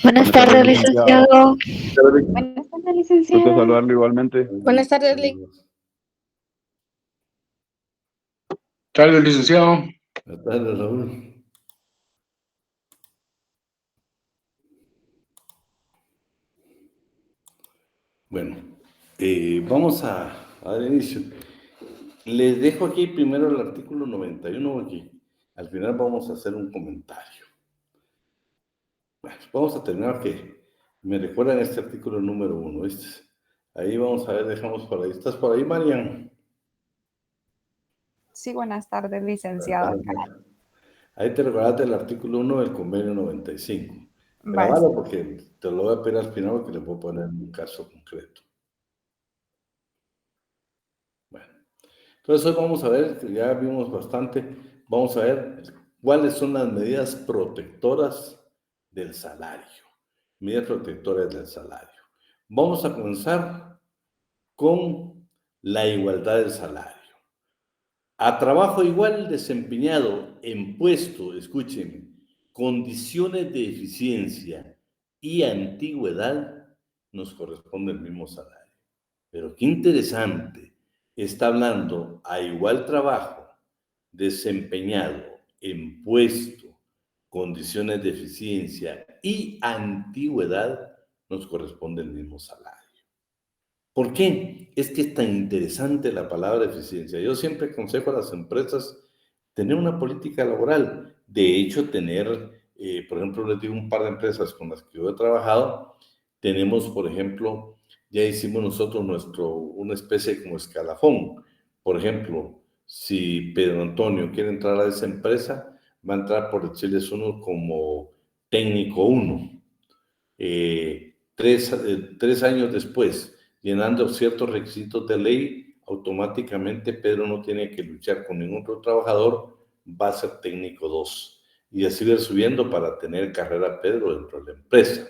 Buenas Buenas tardes, tardes, licenciado. licenciado. Buenas tardes, Gusto licenciado. saludarlo igualmente. Buenas tardes, Lic. Tardes, licenciado. Buenas tardes, Raúl. Bueno, vamos a dar inicio. Les dejo aquí primero el artículo 91, aquí. Al final vamos a hacer un comentario. Bueno, vamos a terminar que me recuerdan este artículo número 1. Ahí vamos a ver, dejamos por ahí. ¿Estás por ahí, Marian? Sí, buenas tardes, licenciado. Ahí te recordaste el artículo 1 del convenio 95. Va, Grabalo porque te lo voy a pedir al final porque le puedo poner un caso concreto. Bueno, entonces hoy vamos a ver, que ya vimos bastante, vamos a ver cuáles son las medidas protectoras del salario. Medidas protectoras del salario. Vamos a comenzar con la igualdad del salario. A trabajo igual desempeñado en puesto, escúchenme, condiciones de eficiencia y antigüedad, nos corresponde el mismo salario. Pero qué interesante, está hablando a igual trabajo desempeñado en puesto, condiciones de eficiencia y antigüedad, nos corresponde el mismo salario. ¿Por qué? Es que es tan interesante la palabra eficiencia. Yo siempre aconsejo a las empresas tener una política laboral. De hecho, por ejemplo, les digo un par de empresas con las que yo he trabajado. Tenemos, por ejemplo, ya hicimos nosotros una especie como escalafón. Por ejemplo, si Pedro Antonio quiere entrar a esa empresa, va a entrar, por decirles uno, como técnico 1. 3 años después, llenando ciertos requisitos de ley, automáticamente Pedro no tiene que luchar con ningún otro trabajador, va a ser técnico 2. Y así va subiendo para tener carrera Pedro dentro de la empresa.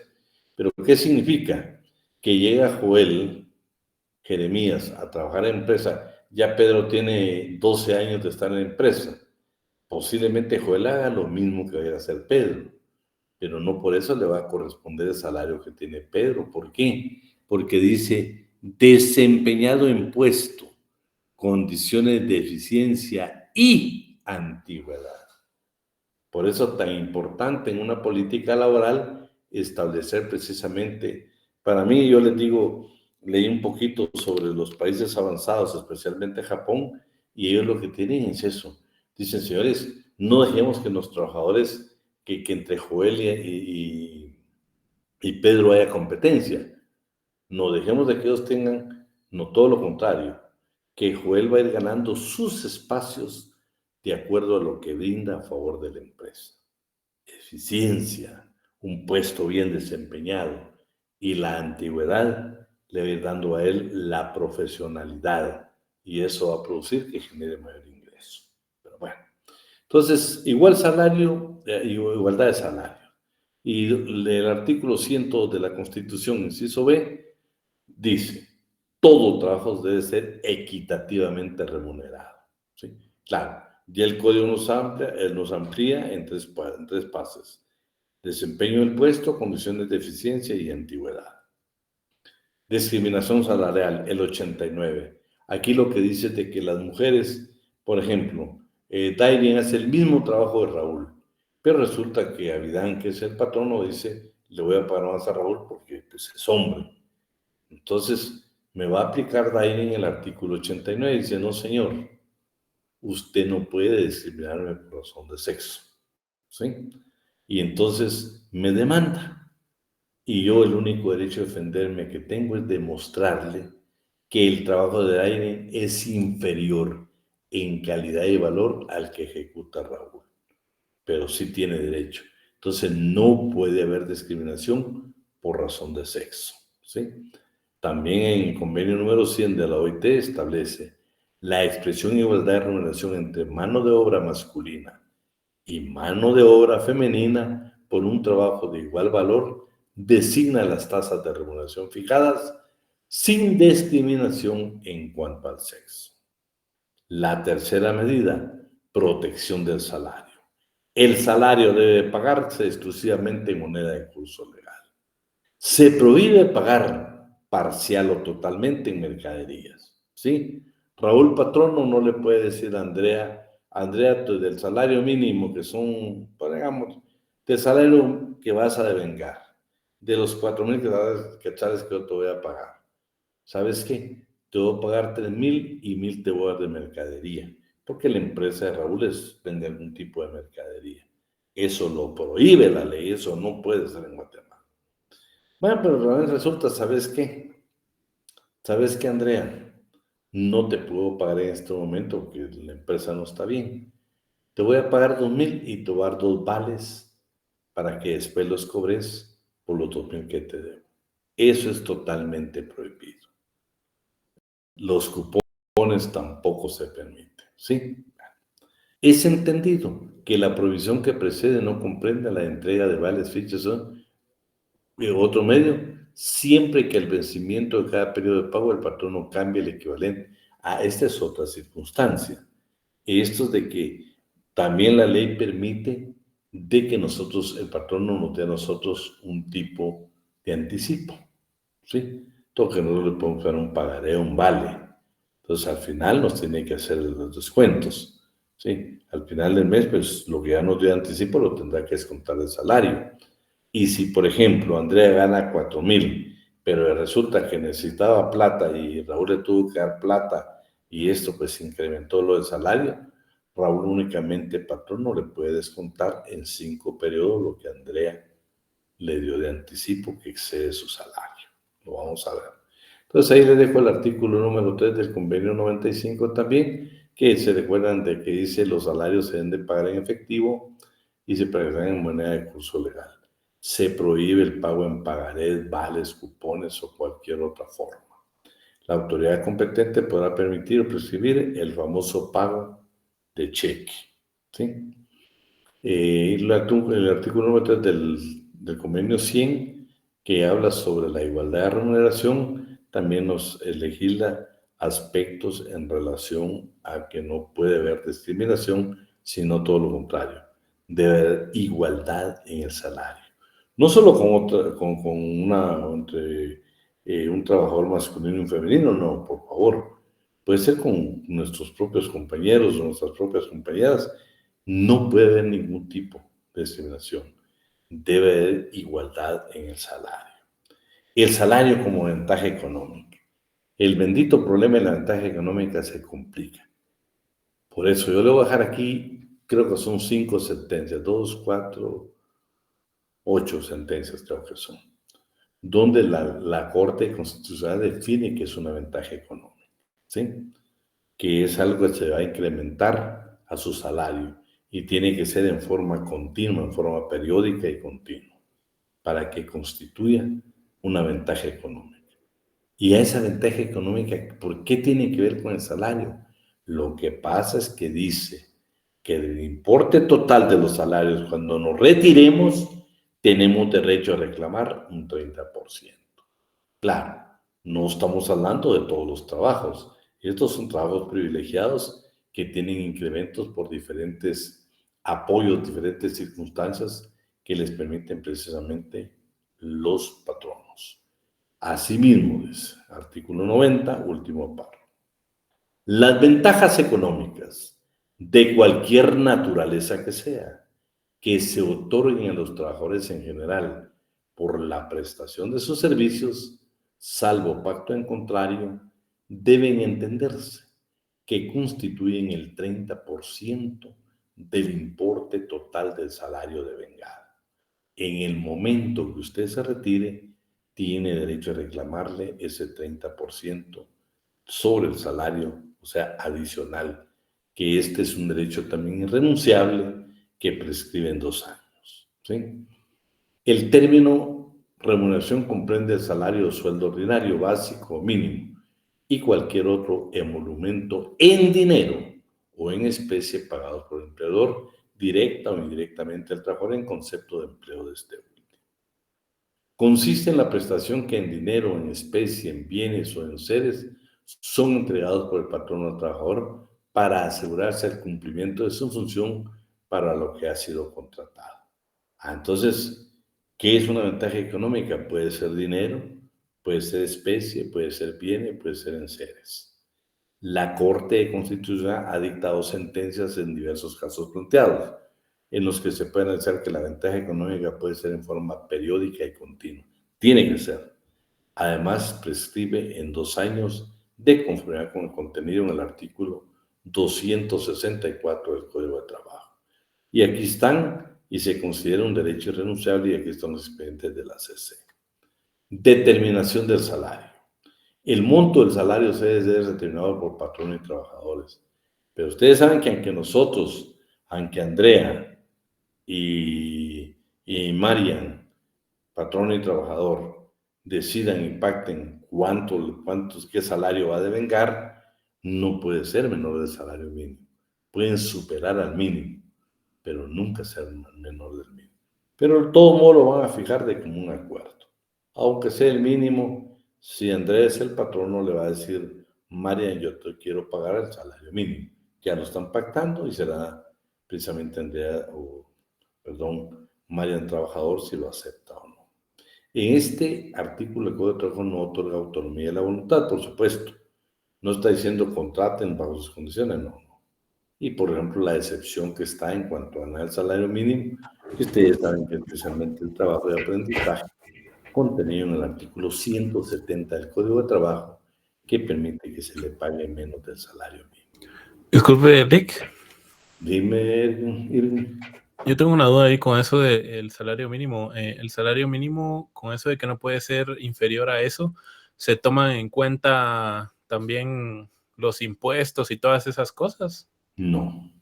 ¿Pero qué significa? Que llega Joel Jeremías a trabajar en empresa, ya Pedro tiene 12 años de estar en la empresa. Posiblemente Joel haga lo mismo que vaya a hacer Pedro, pero no por eso le va a corresponder el salario que tiene Pedro. ¿Por qué? Porque dice desempeñado en puesto, condiciones de eficiencia y antigüedad. Por eso tan importante en una política laboral establecer precisamente, para mí yo les digo, leí un poquito sobre los países avanzados, especialmente Japón, y ellos lo que tienen es eso. Dicen, señores, no dejemos que los trabajadores, que entre Joel y Pedro haya competencia. No dejemos de que ellos tengan, no todo lo contrario, que Joel va a ir ganando sus espacios de acuerdo a lo que brinda a favor de la empresa. Eficiencia, un puesto bien desempeñado y la antigüedad le va a ir dando a él la profesionalidad y eso va a producir que genere mayor ingreso. Pero bueno, entonces, igual salario, igualdad de salario. Y el artículo 100 de la Constitución, inciso B, dice, todo trabajo debe ser equitativamente remunerado. ¿Sí? Claro, ya el código nos amplía en tres pases. Desempeño del puesto, condiciones de eficiencia y antigüedad. Discriminación salarial, el 89. Aquí lo que dice es de que las mujeres, por ejemplo, Dairin hace el mismo trabajo de Raúl, pero resulta que Abidán, que es el patrono, dice, le voy a pagar más a Raúl porque pues, es hombre. Entonces, me va a aplicar Dairin el artículo 89 y dice, no señor, usted no puede discriminarme por razón de sexo. ¿Sí? Y entonces me demanda. Y yo el único derecho a defenderme que tengo es demostrarle que el trabajo de Dairin es inferior en calidad y valor al que ejecuta Raúl. Pero sí tiene derecho. Entonces no puede haber discriminación por razón de sexo. ¿Sí? También en el convenio número 100 de la OIT establece la expresión igualdad de remuneración entre mano de obra masculina y mano de obra femenina por un trabajo de igual valor, designa las tasas de remuneración fijadas sin discriminación en cuanto al sexo. La tercera medida, protección del salario. El salario debe pagarse exclusivamente en moneda de curso legal. Se prohíbe pagar parcial o totalmente en mercaderías, ¿sí? Raúl Patrono no le puede decir a Andrea, tú del salario mínimo, que son, pues, digamos, del salario que vas a devengar, de los 4,000 quetzales que yo te voy a pagar. ¿Sabes qué? Te voy a pagar 3,000 y 1,000 te voy a dar de mercadería, porque la empresa de Raúl vende algún tipo de mercadería. Eso lo prohíbe la ley, eso no puede ser en Guatemala. Bueno, pero realmente resulta, ¿sabes qué? ¿Sabes qué, Andrea? No te puedo pagar en este momento porque la empresa no está bien. Te voy a pagar 2,000 y te voy a dar 2 vales para que después los cobres por los 2,000 que te debo. Eso es totalmente prohibido. Los cupones tampoco se permiten, ¿sí? Es entendido que la provisión que precede no comprende la entrega de vales, fichas o otro medio, siempre que el vencimiento de cada periodo de pago el patrón no cambie el equivalente. Esta es otra circunstancia. Esto es de que también la ley permite de que nosotros, el patrón no nos dé a nosotros un tipo de anticipo, ¿sí? Todo que nosotros le podemos dar un pagaré, un vale. Entonces, al final nos tiene que hacer los descuentos, ¿sí? Al final del mes, pues, lo que ya nos dio de anticipo lo tendrá que descontar del salario. Y si, por ejemplo, Andrea gana 4,000, pero resulta que necesitaba plata y Raúl le tuvo que dar plata y esto pues incrementó lo del salario, Raúl únicamente, patrón, no le puede descontar en 5 periodos lo que Andrea le dio de anticipo que excede su salario. Lo vamos a ver. Entonces ahí les dejo el artículo número 3 del convenio 95 también, que se recuerdan de que dice los salarios se deben de pagar en efectivo y se pagarán en moneda de curso legal. Se prohíbe el pago en pagarés, vales, cupones o cualquier otra forma. La autoridad competente podrá permitir o prescribir el famoso pago de cheque, ¿sí? El artículo número 3 del convenio 100, que habla sobre la igualdad de remuneración, también nos legisla aspectos en relación a que no puede haber discriminación, sino todo lo contrario. Debe haber igualdad en el salario. No solo entre un trabajador masculino y un femenino, no, por favor. Puede ser con nuestros propios compañeros o nuestras propias compañeras. No puede haber ningún tipo de discriminación. Debe haber igualdad en el salario. El salario como ventaja económica. El bendito problema de la ventaja económica se complica. Por eso yo le voy a dejar aquí, creo que son 5 sentencias, 2, 4, 8 sentencias creo que son, donde la Corte Constitucional define que es una ventaja económica, ¿sí? Que es algo que se va a incrementar a su salario y tiene que ser en forma continua, en forma periódica y continua, para que constituya una ventaja económica. Y a esa ventaja económica, ¿por qué tiene que ver con el salario? Lo que pasa es que dice que del importe total de los salarios, cuando nos retiremos, tenemos derecho a reclamar un 30%. Claro, no estamos hablando de todos los trabajos. Estos son trabajos privilegiados que tienen incrementos por diferentes apoyos, diferentes circunstancias que les permiten precisamente los patronos. Asimismo, dice, artículo 90, último párrafo. Las ventajas económicas de cualquier naturaleza que sea, que se otorguen a los trabajadores en general por la prestación de sus servicios, salvo pacto en contrario, deben entenderse que constituyen el 30% del importe total del salario devengado. En el momento que usted se retire, tiene derecho a reclamarle ese 30% sobre el salario, o sea, adicional, que este es un derecho también irrenunciable que prescribe en 2 años, ¿sí? El término remuneración comprende el salario o sueldo ordinario, básico o mínimo, y cualquier otro emolumento en dinero o en especie pagados por el empleador, directa o indirectamente al trabajador en concepto de empleo de este último. Consiste en la prestación que en dinero, en especie, en bienes o en seres son entregados por el patrón al trabajador para asegurarse el cumplimiento de su función para lo que ha sido contratado. Entonces, ¿Qué es una ventaja económica? Puede ser dinero, puede ser especie, puede ser bienes, puede ser enseres. La Corte de Constitución ha dictado sentencias en diversos casos planteados, en los que se puede analizar que la ventaja económica puede ser en forma periódica y continua. Tiene que ser. Además, prescribe en 2 años de conformidad con el contenido en el artículo 264 del Código de Trabajo. Y aquí están, y se considera un derecho irrenunciable, y aquí están los expedientes de la CC. Determinación del salario. El monto del salario se debe ser determinado por patrón y trabajadores. Pero ustedes saben que aunque nosotros, aunque Andrea y Marian, patrón y trabajador, decidan y pacten qué salario va a devengar, no puede ser menor del salario mínimo. Pueden superar al mínimo, pero nunca ser menor del mínimo. Pero de todo modo lo van a fijar de común acuerdo. Aunque sea el mínimo, si Andrés, el patrono, le va a decir, Marian, yo te quiero pagar el salario mínimo. Ya lo están pactando y será precisamente Andrea, Marian trabajador, si lo acepta o no. En este artículo el Código de Trabajo no otorga autonomía de la voluntad, por supuesto. No está diciendo contraten bajo sus condiciones, no. Y, por ejemplo, la excepción que está en cuanto al salario mínimo, que ustedes saben que especialmente el trabajo de aprendizaje, contenido en el artículo 170 del Código de Trabajo, que permite que se le pague menos del salario mínimo. Disculpe, Rick. Dime, Irving. Yo tengo una duda ahí con eso del salario mínimo. El salario mínimo, con eso de que no puede ser inferior a eso, ¿se toman en cuenta también los impuestos y todas esas cosas? No.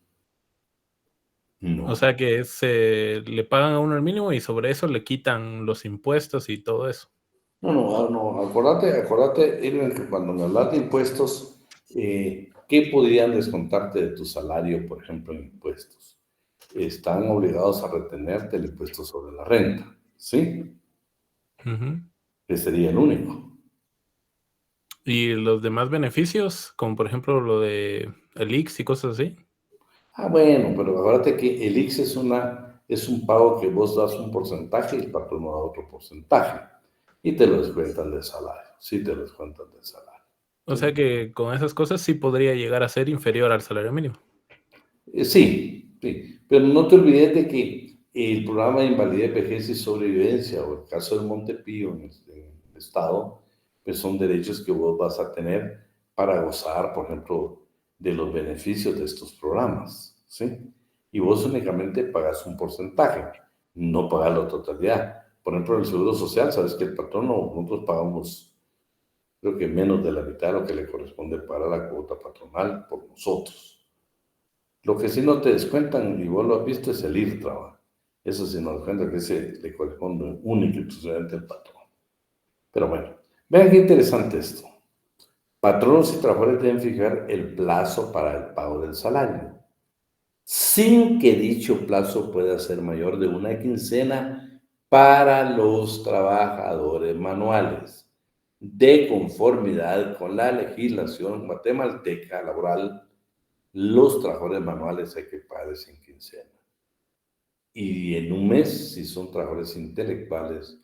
No. O sea que se le pagan a uno el mínimo y sobre eso le quitan los impuestos y todo eso. No. Acordate, Irving, que cuando me hablas de impuestos, ¿qué podrían descontarte de tu salario, por ejemplo, en impuestos? Están obligados a retenerte el impuesto sobre la renta, ¿sí? Que sería el único. ¿Y los demás beneficios, como por ejemplo lo de el IX y cosas así? Bueno, pero acuérdate que el IX es un pago que vos das un porcentaje y el patrón da otro porcentaje. Y te lo descuentan del salario. Sí, te lo descuentan del salario. O sea que con esas cosas sí podría llegar a ser inferior al salario mínimo. Sí, pero no te olvides de que el programa de invalidez, vejez y sobrevivencia, o el caso del Montepío en el estado, pues son derechos que vos vas a tener para gozar, por ejemplo, de los beneficios de estos programas, ¿sí? Y vos únicamente pagas un porcentaje, no pagas la totalidad. Por ejemplo, el Seguro Social, sabes que el patrono, nosotros pagamos, creo que menos de la mitad de lo que le corresponde para la cuota patronal por nosotros. Lo que sí no te descuentan, y vos lo has visto, es el IRTRA. Eso sí nos descuenta que ese le corresponde único y exclusivamente al patrón. Pero bueno, vean qué interesante esto. Patronos y trabajadores deben fijar el plazo para el pago del salario, sin que dicho plazo pueda ser mayor de una quincena para los trabajadores manuales, de conformidad con la legislación guatemalteca laboral. Los trabajadores manuales hay que pagarles en quincena. Y en un mes, si son trabajadores intelectuales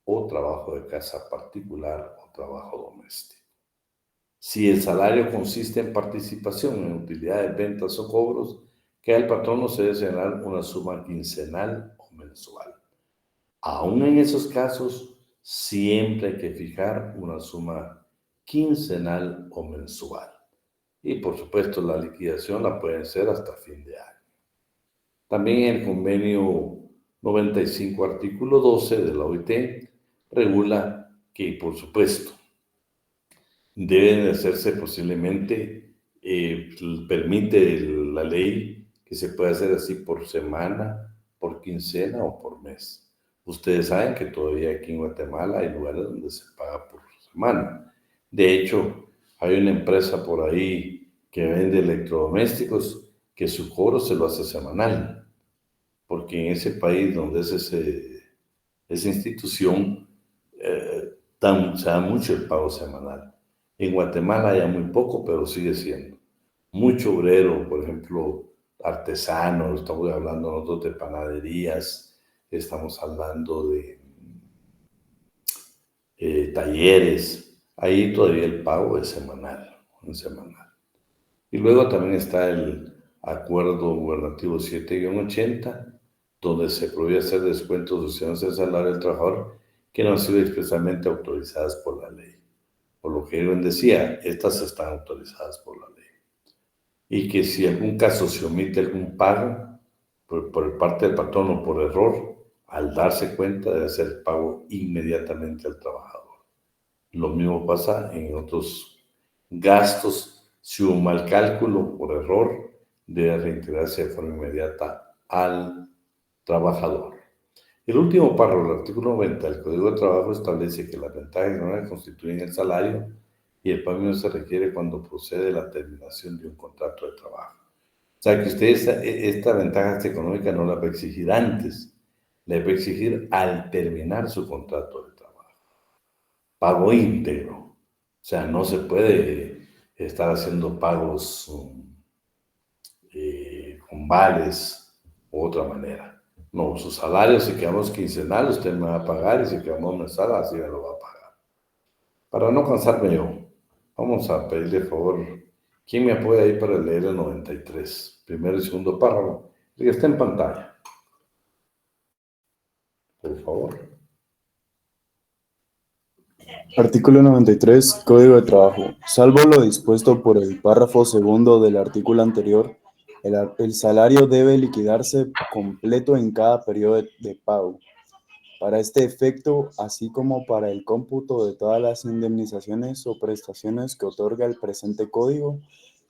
o trabajo de casa particular o trabajo doméstico. Si el salario consiste en participación en utilidades, ventas o cobros, que al patrono se debe señalar una suma quincenal o mensual. Aún en esos casos, siempre hay que fijar una suma quincenal o mensual. Y por supuesto, la liquidación la pueden hacer hasta fin de año. También el convenio 95, artículo 12 de la OIT, regula que, por supuesto, deben hacerse posiblemente, permite la ley que se pueda hacer así por semana, por quincena o por mes. Ustedes saben que todavía aquí en Guatemala hay lugares donde se paga por semana. De hecho, hay una empresa por ahí que vende electrodomésticos que su cobro se lo hace semanal, porque en ese país donde es esa institución se da mucho el pago semanal. En Guatemala ya muy poco, pero sigue siendo. Mucho obrero, por ejemplo, artesanos, estamos hablando nosotros de panaderías, estamos hablando de talleres, ahí todavía el pago es semanal. Y luego también está el Acuerdo Gubernativo 7-80, donde se prohíbe hacer descuentos o deducciones del salario del trabajador que no han sido expresamente autorizadas por la ley. Por lo que Irwin decía, estas están autorizadas por la ley. Y que si en algún caso se omite algún pago por parte del patrón o por error, al darse cuenta debe hacer pago inmediatamente al trabajador. Lo mismo pasa en otros gastos. Si hubo un mal cálculo por error, debe reintegrarse de forma inmediata al trabajador. El último párrafo del artículo 90 del Código de Trabajo establece que las ventajas económicas constituyen el salario y el pago no se requiere cuando procede la terminación de un contrato de trabajo. O sea que usted esta ventaja económica no la va a exigir antes, la va a exigir al terminar su contrato de trabajo. Pago íntegro. O sea, no se puede estar haciendo pagos con vales u otra manera. No, su salario, si quedamos quincenal, usted me va a pagar, y si quedamos mensual, así me lo va a pagar. Para no cansarme yo, vamos a pedirle favor, ¿quién me apoya ahí para leer el 93? Primero y segundo párrafo, el que está en pantalla. Por favor. Artículo 93, Código de Trabajo. Salvo lo dispuesto por el párrafo segundo del artículo anterior, el salario debe liquidarse completo en cada periodo de pago. Para este efecto, así como para el cómputo de todas las indemnizaciones o prestaciones que otorga el presente código,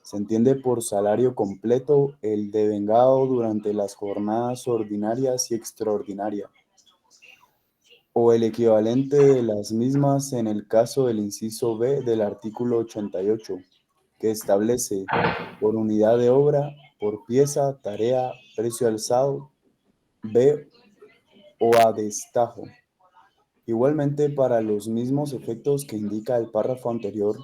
se entiende por salario completo el devengado durante las jornadas ordinarias y extraordinarias, o el equivalente de las mismas en el caso del inciso B del artículo 88, que establece por unidad de obra, por pieza, tarea, precio alzado, B o a destajo. Igualmente, para los mismos efectos que indica el párrafo anterior,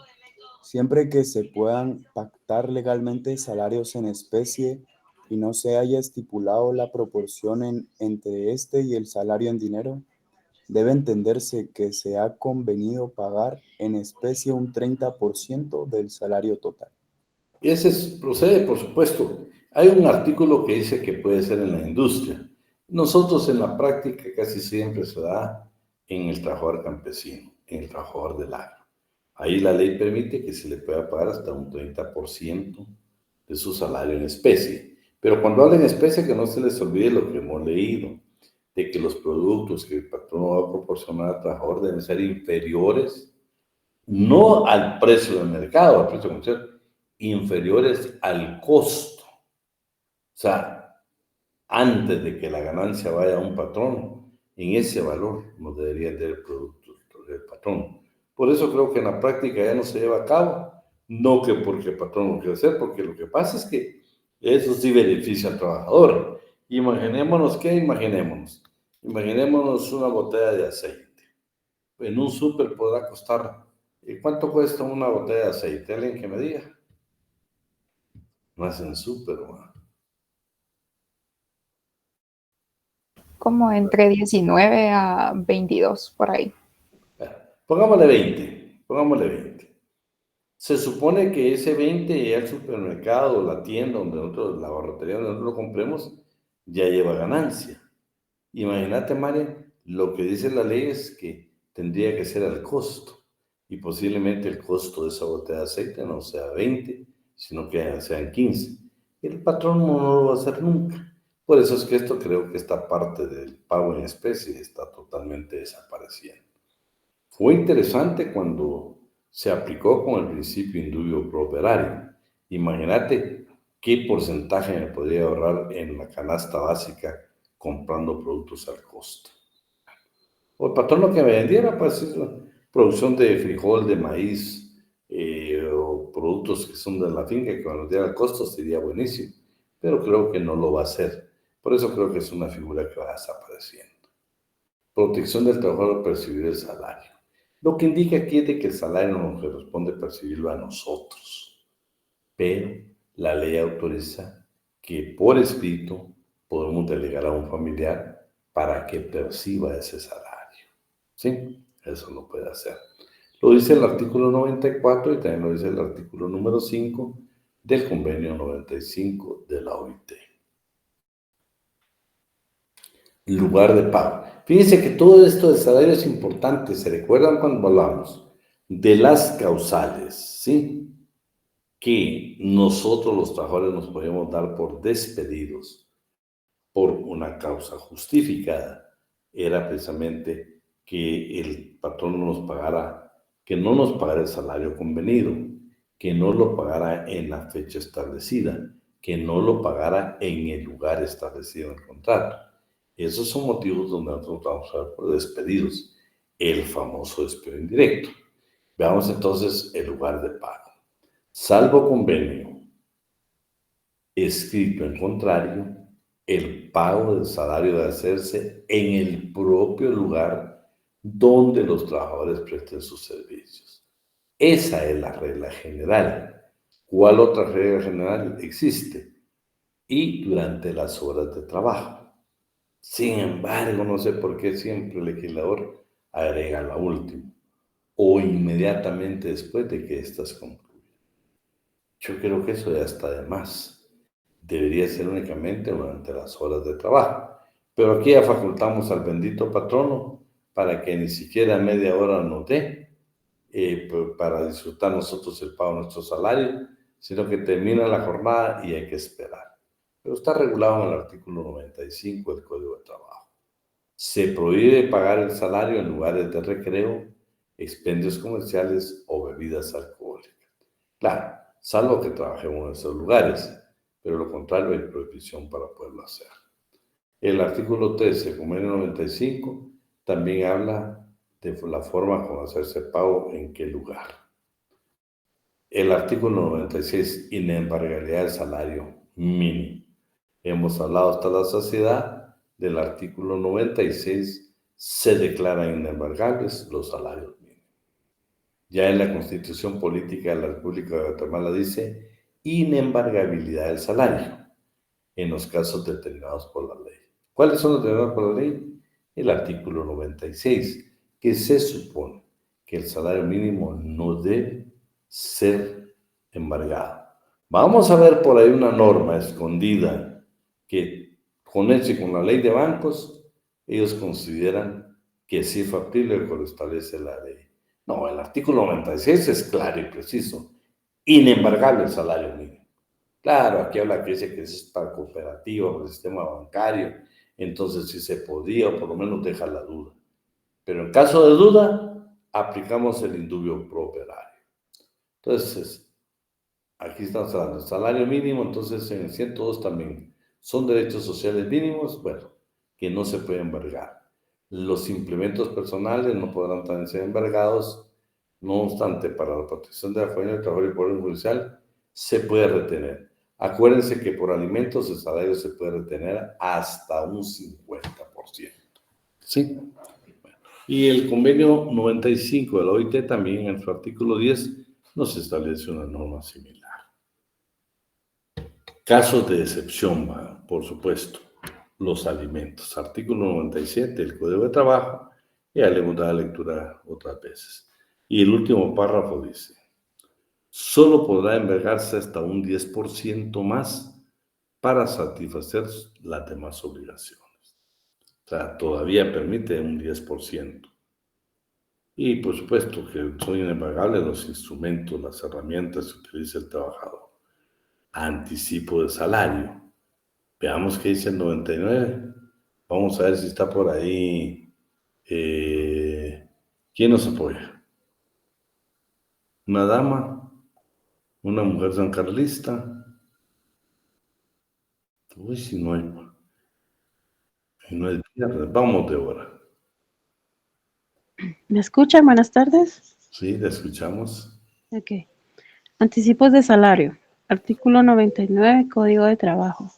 siempre que se puedan pactar legalmente salarios en especie y no se haya estipulado la proporción entre este y el salario en dinero, debe entenderse que se ha convenido pagar en especie un 30% del salario total. Ese procede, por supuesto. Hay un artículo que dice que puede ser en la industria. Nosotros en la práctica casi siempre se da en el trabajador campesino, en el trabajador del agro. Ahí la ley permite que se le pueda pagar hasta un 30% de su salario en especie. Pero cuando habla en especie, que no se les olvide lo que hemos leído, de que los productos que el patrón va a proporcionar al trabajador deben ser inferiores, no al precio del mercado, al precio comercial, inferiores al costo. O sea, antes de que la ganancia vaya a un patrón, en ese valor no debería tener productos del patrón. Por eso creo que en la práctica ya no se lleva a cabo, no que porque el patrón lo quiera hacer, porque lo que pasa es que eso sí beneficia al trabajador. Imaginémonos una botella de aceite. En un súper podrá costar, ¿cuánto cuesta una botella de aceite? ¿Alguien que me diga? No es en súper, ¿no? Como entre 19 a 22, por ahí. Pongámosle 20. Se supone que ese 20 ya el supermercado, la tienda donde nosotros, la barrotería donde nosotros lo compremos, ya lleva ganancia. Imagínate, María, lo que dice la ley es que tendría que ser al costo. Y posiblemente el costo de esa botella de aceite no sea 20, sino que sean 15. El patrón no lo va a hacer nunca. Por eso es que esto creo que esta parte del pago en especie está totalmente desapareciendo. Fue interesante cuando se aplicó con el principio indubio pro operario. Imagínate qué porcentaje me podría ahorrar en la canasta básica comprando productos al costo. O el patrón lo que me vendiera, pues, es la producción de frijol, de maíz, o productos que son de la finca que van a diera al costo, sería buenísimo. Pero creo que no lo va a hacer. Por eso creo que es una figura que va desapareciendo. Protección del trabajador al percibir el salario. Lo que indica aquí es de que el salario no nos corresponde percibirlo a nosotros, pero la ley autoriza que por escrito podemos delegar a un familiar para que perciba ese salario. ¿Sí? Eso lo puede hacer. Lo dice el artículo 94 y también lo dice el artículo número 5 del convenio 95 de la OIT. Lugar de pago. Fíjense que todo esto de salario es importante. ¿Se recuerdan cuando hablamos de las causales? ¿Sí? Que nosotros los trabajadores nos podemos dar por despedidos por una causa justificada. Era precisamente que el patrón nos pagara, que no nos pagara el salario convenido, que no lo pagara en la fecha establecida, que no lo pagara en el lugar establecido en el contrato. Esos son motivos donde nosotros vamos a ver por despedidos, el famoso despido indirecto. Veamos entonces el lugar de pago. Salvo convenio escrito en contrario, el pago del salario debe hacerse en el propio lugar donde los trabajadores presten sus servicios. Esa es la regla general. ¿Cuál otra regla general existe? Y durante las horas de trabajo. Sin embargo, no sé por qué siempre el legislador agrega la última o inmediatamente después de que éstas concluyan. Yo creo que eso ya está de más. Debería ser únicamente durante las horas de trabajo. Pero aquí ya facultamos al bendito patrono para que ni siquiera media hora nos dé para disfrutar nosotros el pago de nuestro salario, sino que termina la jornada y hay que esperar. Pero está regulado en el artículo 95 del Código de Trabajo. Se prohíbe pagar el salario en lugares de recreo, expendios comerciales o bebidas alcohólicas. Claro, salvo que trabajemos en esos lugares, pero lo contrario hay prohibición para poderlo hacer. El artículo 13 del convenio 95 también habla de la forma como hacerse pago en qué lugar. El artículo 96, inembargabilidad del salario mínimo. Hemos hablado hasta la saciedad del artículo 96, se declaran inembargables los salarios mínimos. Ya en la Constitución Política de la República de Guatemala dice inembargabilidad del salario en los casos determinados por la ley. ¿Cuáles son los determinados por la ley? El artículo 96, que se supone que el salario mínimo no debe ser embargado. Vamos a ver por ahí una norma escondida que con la ley de bancos, ellos consideran que sí es factible lo que establece la ley. No, el artículo 96 es claro y preciso. Inembargable el salario mínimo. Claro, aquí habla que dice que es para cooperativa, para el sistema bancario, entonces si se podía, o por lo menos deja la duda. Pero en caso de duda, aplicamos el indubio pro operario. Entonces, aquí estamos hablando del salario mínimo, entonces en el 102 también son derechos sociales mínimos, bueno, que no se pueden embargar. Los implementos personales no podrán también ser embargados, no obstante, para la protección de la familia, el trabajo y el poder judicial se puede retener. Acuérdense que por alimentos el salario se puede retener hasta un 50%. ¿Sí? Y el convenio 95 de la OIT también en su artículo 10 nos establece una norma similar. Casos de excepción, por supuesto, los alimentos. Artículo 97 del Código de Trabajo, ya le hemos dado lectura otras veces. Y el último párrafo dice, solo podrá embargarse hasta un 10% más para satisfacer las demás obligaciones. O sea, todavía permite un 10%. Y por supuesto que son inembargables los instrumentos, las herramientas que utiliza el trabajador. Anticipo de salario. Veamos qué dice el 99. Vamos a ver si está por ahí. ¿Quién nos apoya? ¿Una dama? ¿Una mujer sancarlista? Uy, si no hay. No es viernes. Vamos de hora. ¿Me escuchan? Buenas tardes. Sí, la escuchamos. Ok. Anticipos de salario. Artículo 99, Código de Trabajo.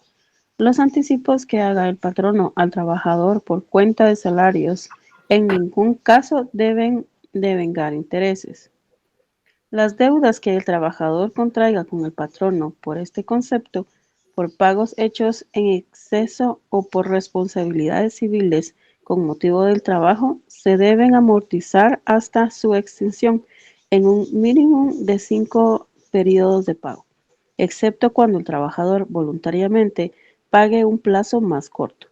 Los anticipos que haga el patrono al trabajador por cuenta de salarios en ningún caso deben devengar intereses. Las deudas que el trabajador contraiga con el patrono por este concepto por pagos hechos en exceso o por responsabilidades civiles con motivo del trabajo, se deben amortizar hasta su extinción en un mínimo de 5 periodos de pago, excepto cuando el trabajador voluntariamente pague un plazo más corto.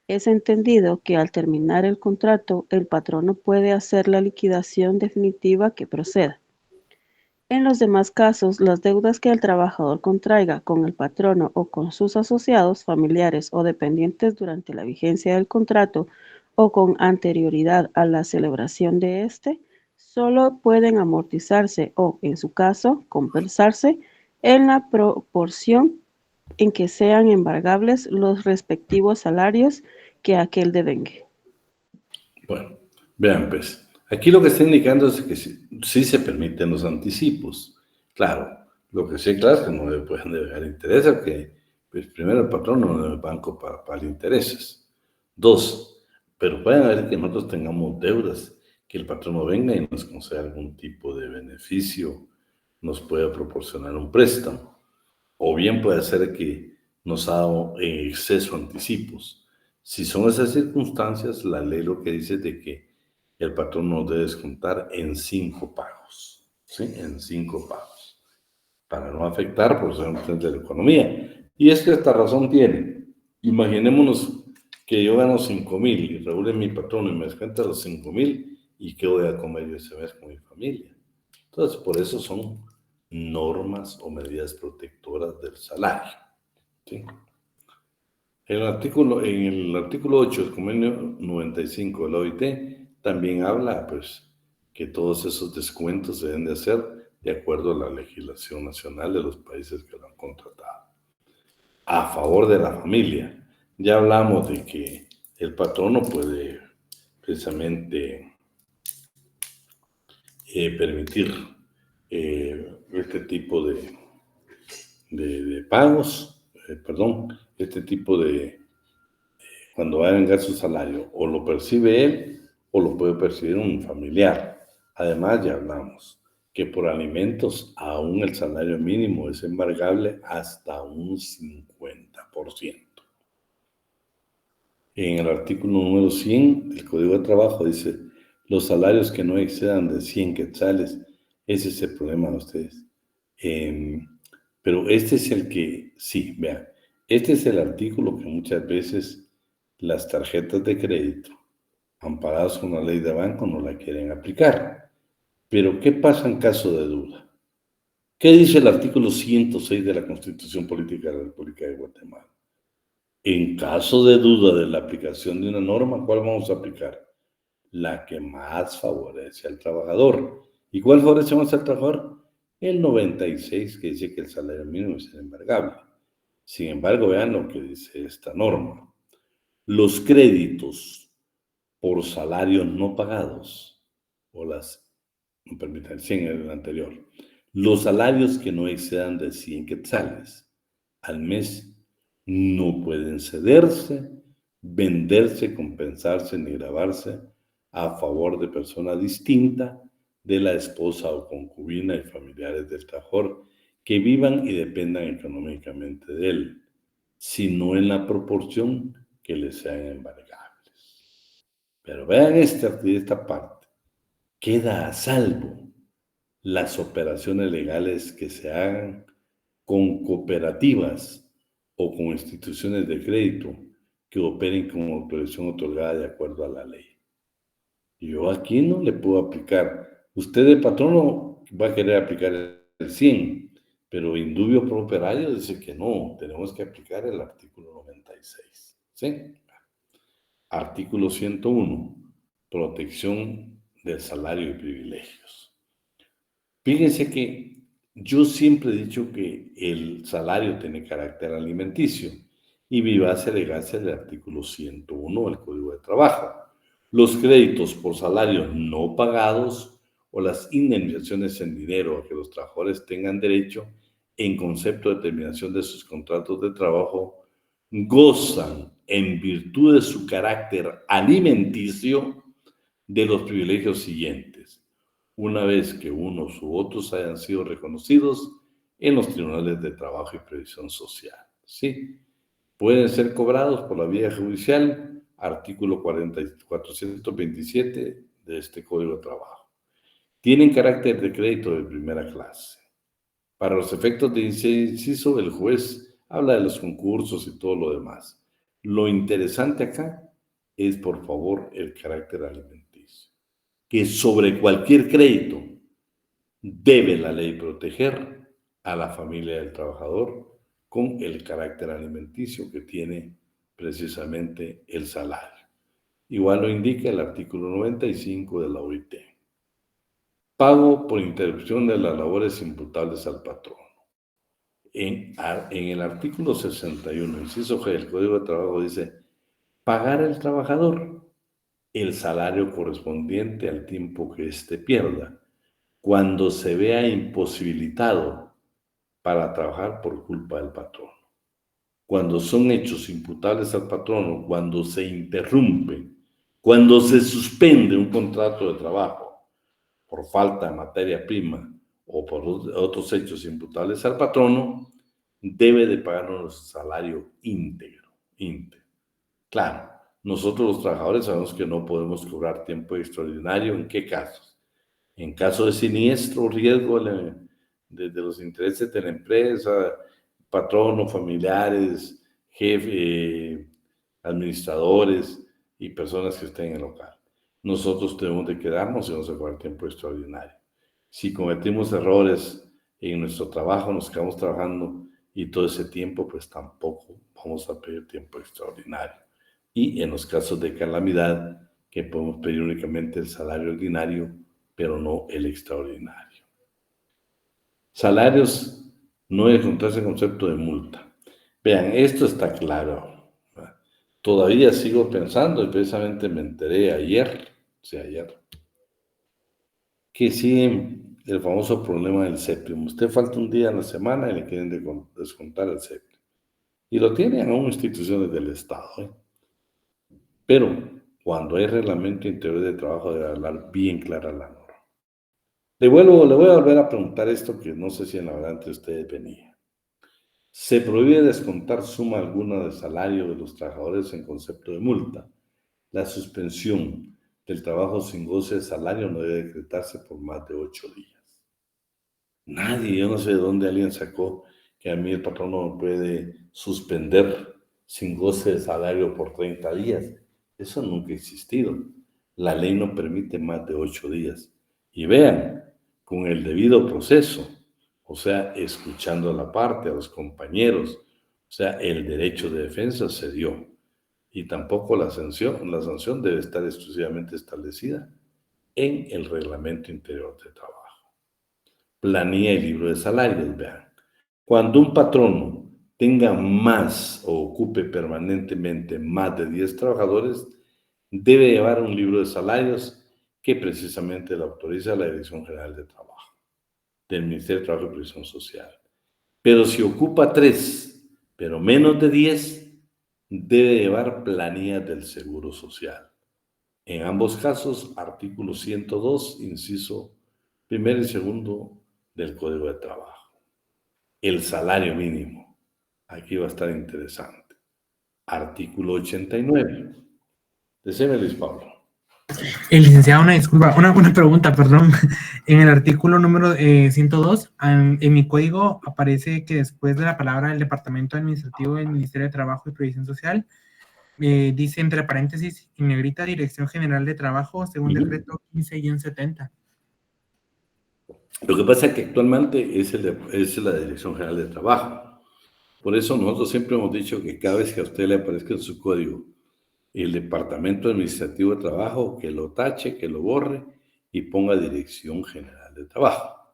Es entendido que al terminar el contrato, el patrono puede hacer la liquidación definitiva que proceda. En los demás casos, las deudas que el trabajador contraiga con el patrono o con sus asociados, familiares o dependientes durante la vigencia del contrato o con anterioridad a la celebración de este, solo pueden amortizarse o, en su caso, compensarse en la proporción en que sean embargables los respectivos salarios que aquel devengue. Bueno, vean pues, aquí lo que está indicando es que sí se permiten los anticipos. Claro, lo que sí, claro, es que no le pueden deber interés, que pues, primero el patrón no debe banco para pagar intereses. 2, pero pueden haber que nosotros tengamos deudas, que el patrono venga y nos conceda algún tipo de beneficio, nos pueda proporcionar un préstamo, o bien puede ser que nos ha dado en exceso anticipos. Si son esas circunstancias, la ley lo que dice es de que el patrón nos debe descontar en 5 pagos, ¿sí? En 5 pagos, para no afectar por ser de la economía. Y es que esta razón tiene. Imaginémonos que yo gano 5,000 y Raúl es mi patrón y me descuenta los 5,000 y qué voy a comer yo ese mes con mi familia. Entonces, por eso son normas o medidas protectoras del salario, ¿sí? En el artículo 8 del convenio 95 de la OIT también habla pues, que todos esos descuentos se deben de hacer de acuerdo a la legislación nacional de los países que lo han contratado. A favor de la familia. Ya hablamos de que el patrono puede precisamente permitir este tipo de pagos, este tipo de cuando va a vengar su salario, o lo percibe él o lo puede percibir un familiar. Además, ya hablamos que por alimentos aún el salario mínimo es embargable hasta un 50%. En el artículo número 100 del Código de Trabajo dice, los salarios que no excedan de 100 quetzales, ese es el problema de ustedes. Pero este es el que, sí, vean, este es el artículo que muchas veces las tarjetas de crédito, amparadas con la ley de banco, no la quieren aplicar. Pero, ¿qué pasa en caso de duda? ¿Qué dice el artículo 106 de la Constitución Política de la República de Guatemala? En caso de duda de la aplicación de una norma, ¿cuál vamos a aplicar? La que más favorece al trabajador. ¿Y cuál favorece más al trabajador? El 96, que dice que el salario mínimo es embargable. Sin embargo, vean lo que dice esta norma. Los créditos por salarios no pagados, o no permitan, 100 en el anterior, los salarios que no excedan de 100 quetzales al mes no pueden cederse, venderse, compensarse ni gravarse a favor de persona distinta de la esposa o concubina y familiares del trabajador que vivan y dependan económicamente de él, sino en la proporción que les sean embargables. Pero vean esta parte. Queda a salvo las operaciones legales que se hagan con cooperativas o con instituciones de crédito que operen con autorización otorgada de acuerdo a la ley. Yo aquí no le puedo aplicar. Usted de patrono va a querer aplicar el 100, pero indubio pro operario dice que no, tenemos que aplicar el artículo 96. ¿Sí? Artículo 101, protección del salario y privilegios. Fíjense que yo siempre he dicho que el salario tiene carácter alimenticio y vivace legarse del artículo 101 del Código de Trabajo. Los créditos por salarios no pagados o las indemnizaciones en dinero a que los trabajadores tengan derecho en concepto de terminación de sus contratos de trabajo gozan en virtud de su carácter alimenticio de los privilegios siguientes, una vez que unos u otros hayan sido reconocidos en los tribunales de trabajo y previsión social. Sí, pueden ser cobrados por la vía judicial, artículo 427 de este Código de Trabajo. Tienen carácter de crédito de primera clase. Para los efectos de inciso, el juez habla de los concursos y todo lo demás. Lo interesante acá es, por favor, el carácter alimenticio, que sobre cualquier crédito debe la ley proteger a la familia del trabajador con el carácter alimenticio que tiene precisamente el salario. Igual lo indica el artículo 95 de la OIT. Pago por interrupción de las labores imputables al patrono. En el artículo 61, inciso G del Código de Trabajo dice, pagar al trabajador el salario correspondiente al tiempo que éste pierda, cuando se vea imposibilitado para trabajar por culpa del patrono. Cuando son hechos imputables al patrono, cuando se interrumpe, cuando se suspende un contrato de trabajo por falta de materia prima o por otros hechos imputables al patrono, debe de pagarnos el salario íntegro. Claro, nosotros los trabajadores sabemos que no podemos cobrar tiempo extraordinario. ¿En qué casos? En caso de siniestro, riesgo de los intereses de la empresa, patrono, familiares, jefe, administradores y personas que estén en el local. Nosotros tenemos de quedarnos y vamos a cobrar tiempo extraordinario. Si cometimos errores en nuestro trabajo, nos quedamos trabajando y todo ese tiempo, pues tampoco vamos a pedir tiempo extraordinario. Y en los casos de calamidad, que podemos pedir únicamente el salario ordinario, pero no el extraordinario. Salarios no debe encontrarse el concepto de multa. Vean, esto está claro. Todavía sigo pensando, y precisamente me enteré ayer, que sí, el famoso problema del séptimo. Usted falta un día en la semana y le quieren descontar el séptimo. Y lo tienen aún instituciones del Estado. Pero cuando hay reglamento interior de trabajo debe hablar bien clara la norma. Le voy a volver a preguntar esto que no sé si en la verdad entre ustedes venía. Se prohíbe descontar suma alguna de salario de los trabajadores en concepto de multa. La suspensión del trabajo sin goce de salario no debe decretarse por más de 8 días. Nadie, yo no sé de dónde alguien sacó que a mí el patrón no me puede suspender sin goce de salario por 30 días. Eso nunca ha existido. La ley no permite más de 8 días. Y vean, con el debido proceso, o sea, escuchando a la parte, a los compañeros, o sea, el derecho de defensa se dio. Y tampoco la sanción debe estar exclusivamente establecida en el reglamento interior de trabajo. Planilla y libro de salarios, vean. Cuando un patrono tenga más o ocupe permanentemente más de 10 trabajadores, debe llevar un libro de salarios que precisamente lo autoriza la Dirección General de Trabajo, del Ministerio de Trabajo y Previsión Social. Pero si ocupa 3, pero menos de 10, debe llevar planillas del Seguro Social. En ambos casos, artículo 102, inciso primero y segundo del Código de Trabajo. El salario mínimo. Aquí va a estar interesante. Artículo 89. Decime, Luis Pablo. Licenciado, una disculpa, una pregunta, perdón. En el artículo número 102, en mi código aparece que después de la palabra del Departamento Administrativo del Ministerio de Trabajo y Previsión Social, dice entre paréntesis, en negrita, Dirección General de Trabajo, según decreto 15-70. Lo que pasa es que actualmente es la Dirección General de Trabajo. Por eso nosotros siempre hemos dicho que cada vez que a usted le aparezca en su código el Departamento Administrativo de Trabajo, que lo tache, que lo borre y ponga Dirección General de Trabajo,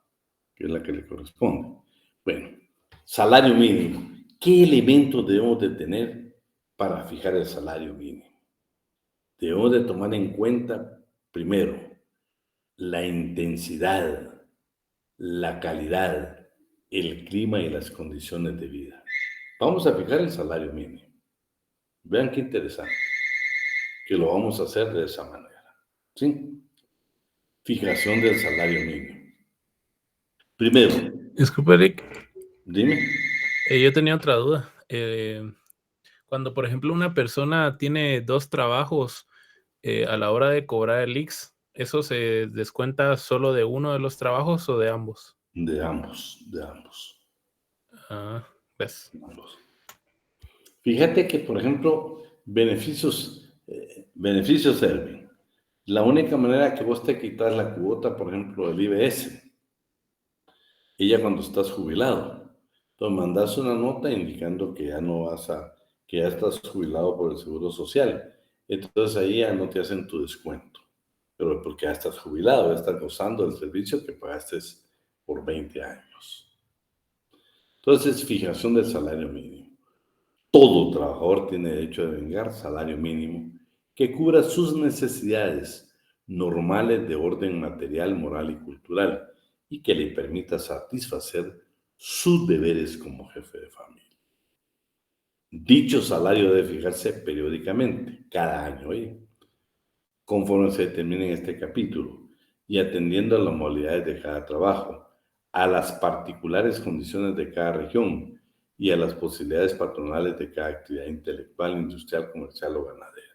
que es la que le corresponde. Bueno, salario mínimo. ¿Qué elementos debemos de tener para fijar el salario mínimo? Debemos de tomar en cuenta, primero, la intensidad, la calidad, el clima y las condiciones de vida. Vamos a fijar el salario mínimo. Vean qué interesante, que lo vamos a hacer de esa manera. ¿Sí? Fijación del salario mínimo. Primero. Disculpe, Eric. Dime. Yo tenía otra duda. cuando, por ejemplo, una persona tiene 2 trabajos, a la hora de cobrar el IX, ¿eso se descuenta solo de uno de los trabajos o de ambos? De ambos, de ambos. Ah, ¿ves? Ambos. Fíjate que, por ejemplo, beneficios Elvin. La única manera que vos te quitas la cuota, por ejemplo, del IBS, ella cuando estás jubilado. Entonces mandas una nota indicando que ya no vas a, que ya estás jubilado por el Seguro Social. Entonces ahí ya no te hacen tu descuento. Pero porque ya estás jubilado, ya estás gozando del servicio que pagaste por 20 años. Entonces, fijación del salario mínimo. Todo trabajador tiene derecho a devengar salario mínimo que cubra sus necesidades normales de orden material, moral y cultural y que le permita satisfacer sus deberes como jefe de familia. Dicho salario debe fijarse periódicamente, cada año, conforme se determine en este capítulo y atendiendo a las modalidades de cada trabajo, a las particulares condiciones de cada región y a las posibilidades patronales de cada actividad intelectual, industrial, comercial o ganadera.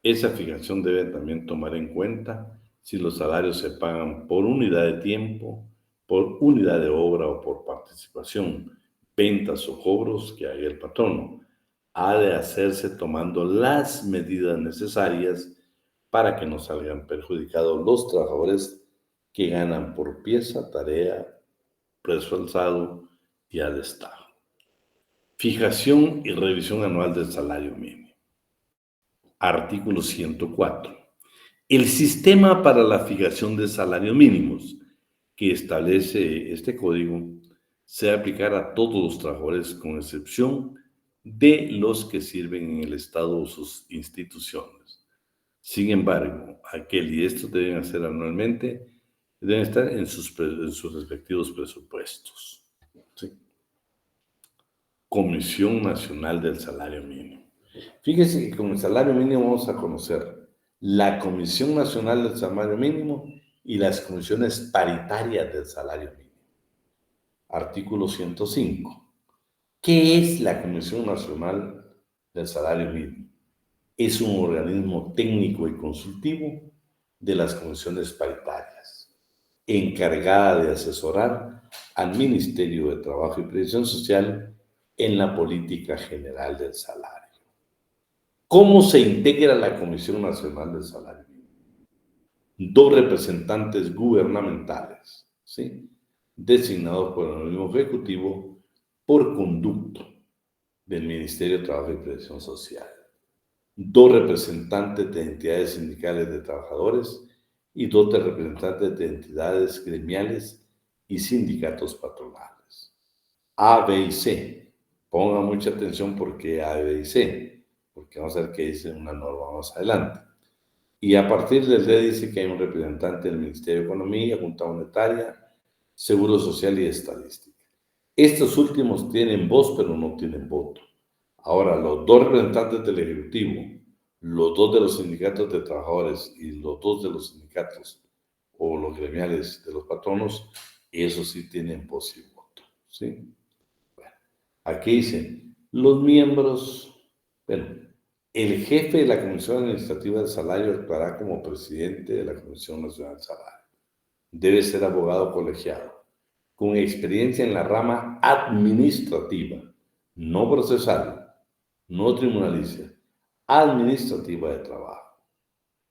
Esa fijación debe también tomar en cuenta si los salarios se pagan por unidad de tiempo, por unidad de obra o por participación, ventas o cobros que haga el patrono. Ha de hacerse tomando las medidas necesarias para que no salgan perjudicados los trabajadores que ganan por pieza, tarea, precio alzado y a destajo. Fijación y revisión anual del salario mínimo. Artículo 104. El sistema para la fijación de salarios mínimos que establece este código se debe aplicar a todos los trabajadores con excepción de los que sirven en el Estado o sus instituciones. Sin embargo, aquel y estos deben hacer anualmente, deben estar en sus respectivos presupuestos. ¿Sí? Comisión Nacional del Salario Mínimo. Fíjese que con el salario mínimo vamos a conocer la Comisión Nacional del Salario Mínimo y las comisiones paritarias del salario mínimo. Artículo 105. ¿Qué es la Comisión Nacional del Salario Mínimo? Es un organismo técnico y consultivo de las comisiones paritarias, encargada de asesorar al Ministerio de Trabajo y Previsión Social en la política general del salario. ¿Cómo se integra la Comisión Nacional del Salario Mínimo? 2 representantes gubernamentales, ¿sí?, designados por el organismo ejecutivo por conducto del Ministerio de Trabajo y Previsión Social. 2 representantes de entidades sindicales de trabajadores y 2 representantes de entidades gremiales y sindicatos patronales. A, B y C. Pongan mucha atención porque A, B y C, porque vamos a ver qué dice una norma más adelante. Y a partir del D dice que hay un representante del Ministerio de Economía, Junta Monetaria, Seguro Social y Estadística. Estos últimos tienen voz, pero no tienen voto. Ahora, los 2 representantes del Ejecutivo, los 2 de los sindicatos de trabajadores y los 2 de los sindicatos o los gremiales de los patronos, esos sí tienen voz y voto, ¿sí? Bueno, aquí dicen, los miembros, el jefe de la Comisión Administrativa del Salario actuará como presidente de la Comisión Nacional del Salario. Debe ser abogado colegiado, con experiencia en la rama administrativa, no procesal, no tribunalicia, administrativa de trabajo.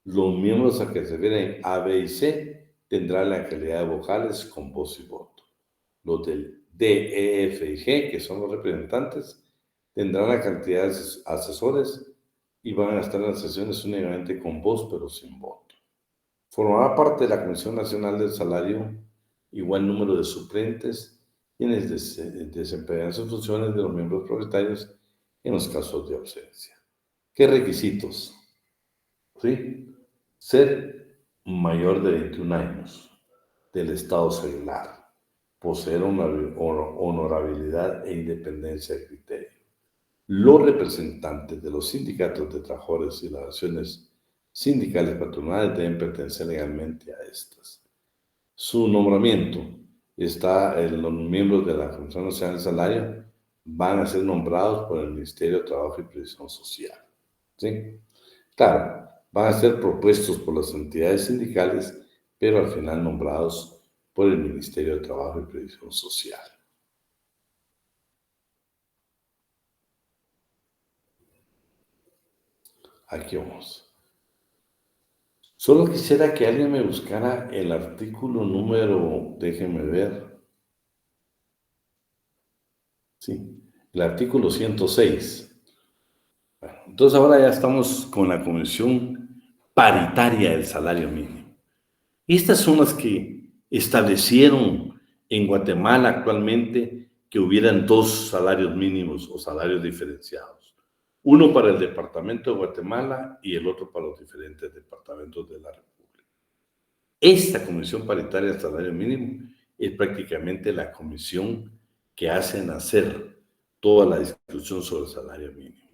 Los miembros a que se refieren A, B y C tendrán la calidad de vocales con voz y voto. Los del D, E, F y G, que son los representantes, tendrán la cantidad de asesores y van a estar en las sesiones únicamente con voz, pero sin voto. Formará parte de la Comisión Nacional del Salario igual número de suplentes quienes desempeñan sus funciones de los miembros propietarios en los casos de ausencia. ¿Qué requisitos? ¿Sí? Ser mayor de 21 años, del estado seglar, poseer una honorabilidad e independencia de criterio. Los representantes de los sindicatos de trabajadores y las acciones sindicales patronales deben pertenecer legalmente a estas. Su nombramiento está en los miembros de la Comisión Nacional del Salario, van a ser nombrados por el Ministerio de Trabajo y Previsión Social. ¿Sí? Claro, van a ser propuestos por las entidades sindicales, pero al final nombrados por el Ministerio de Trabajo y Previsión Social. Aquí vamos. Solo quisiera que alguien me buscara el artículo número, déjenme ver. Sí, el artículo 106. Bueno, entonces ahora ya estamos con la Comisión Paritaria del Salario Mínimo. Estas son las que establecieron en Guatemala actualmente que hubieran dos salarios mínimos o salarios diferenciados. Uno para el departamento de Guatemala y el otro para los diferentes departamentos de la República. Esta Comisión Paritaria del Salario Mínimo es prácticamente la comisión que hace nacer toda la discusión sobre el salario mínimo.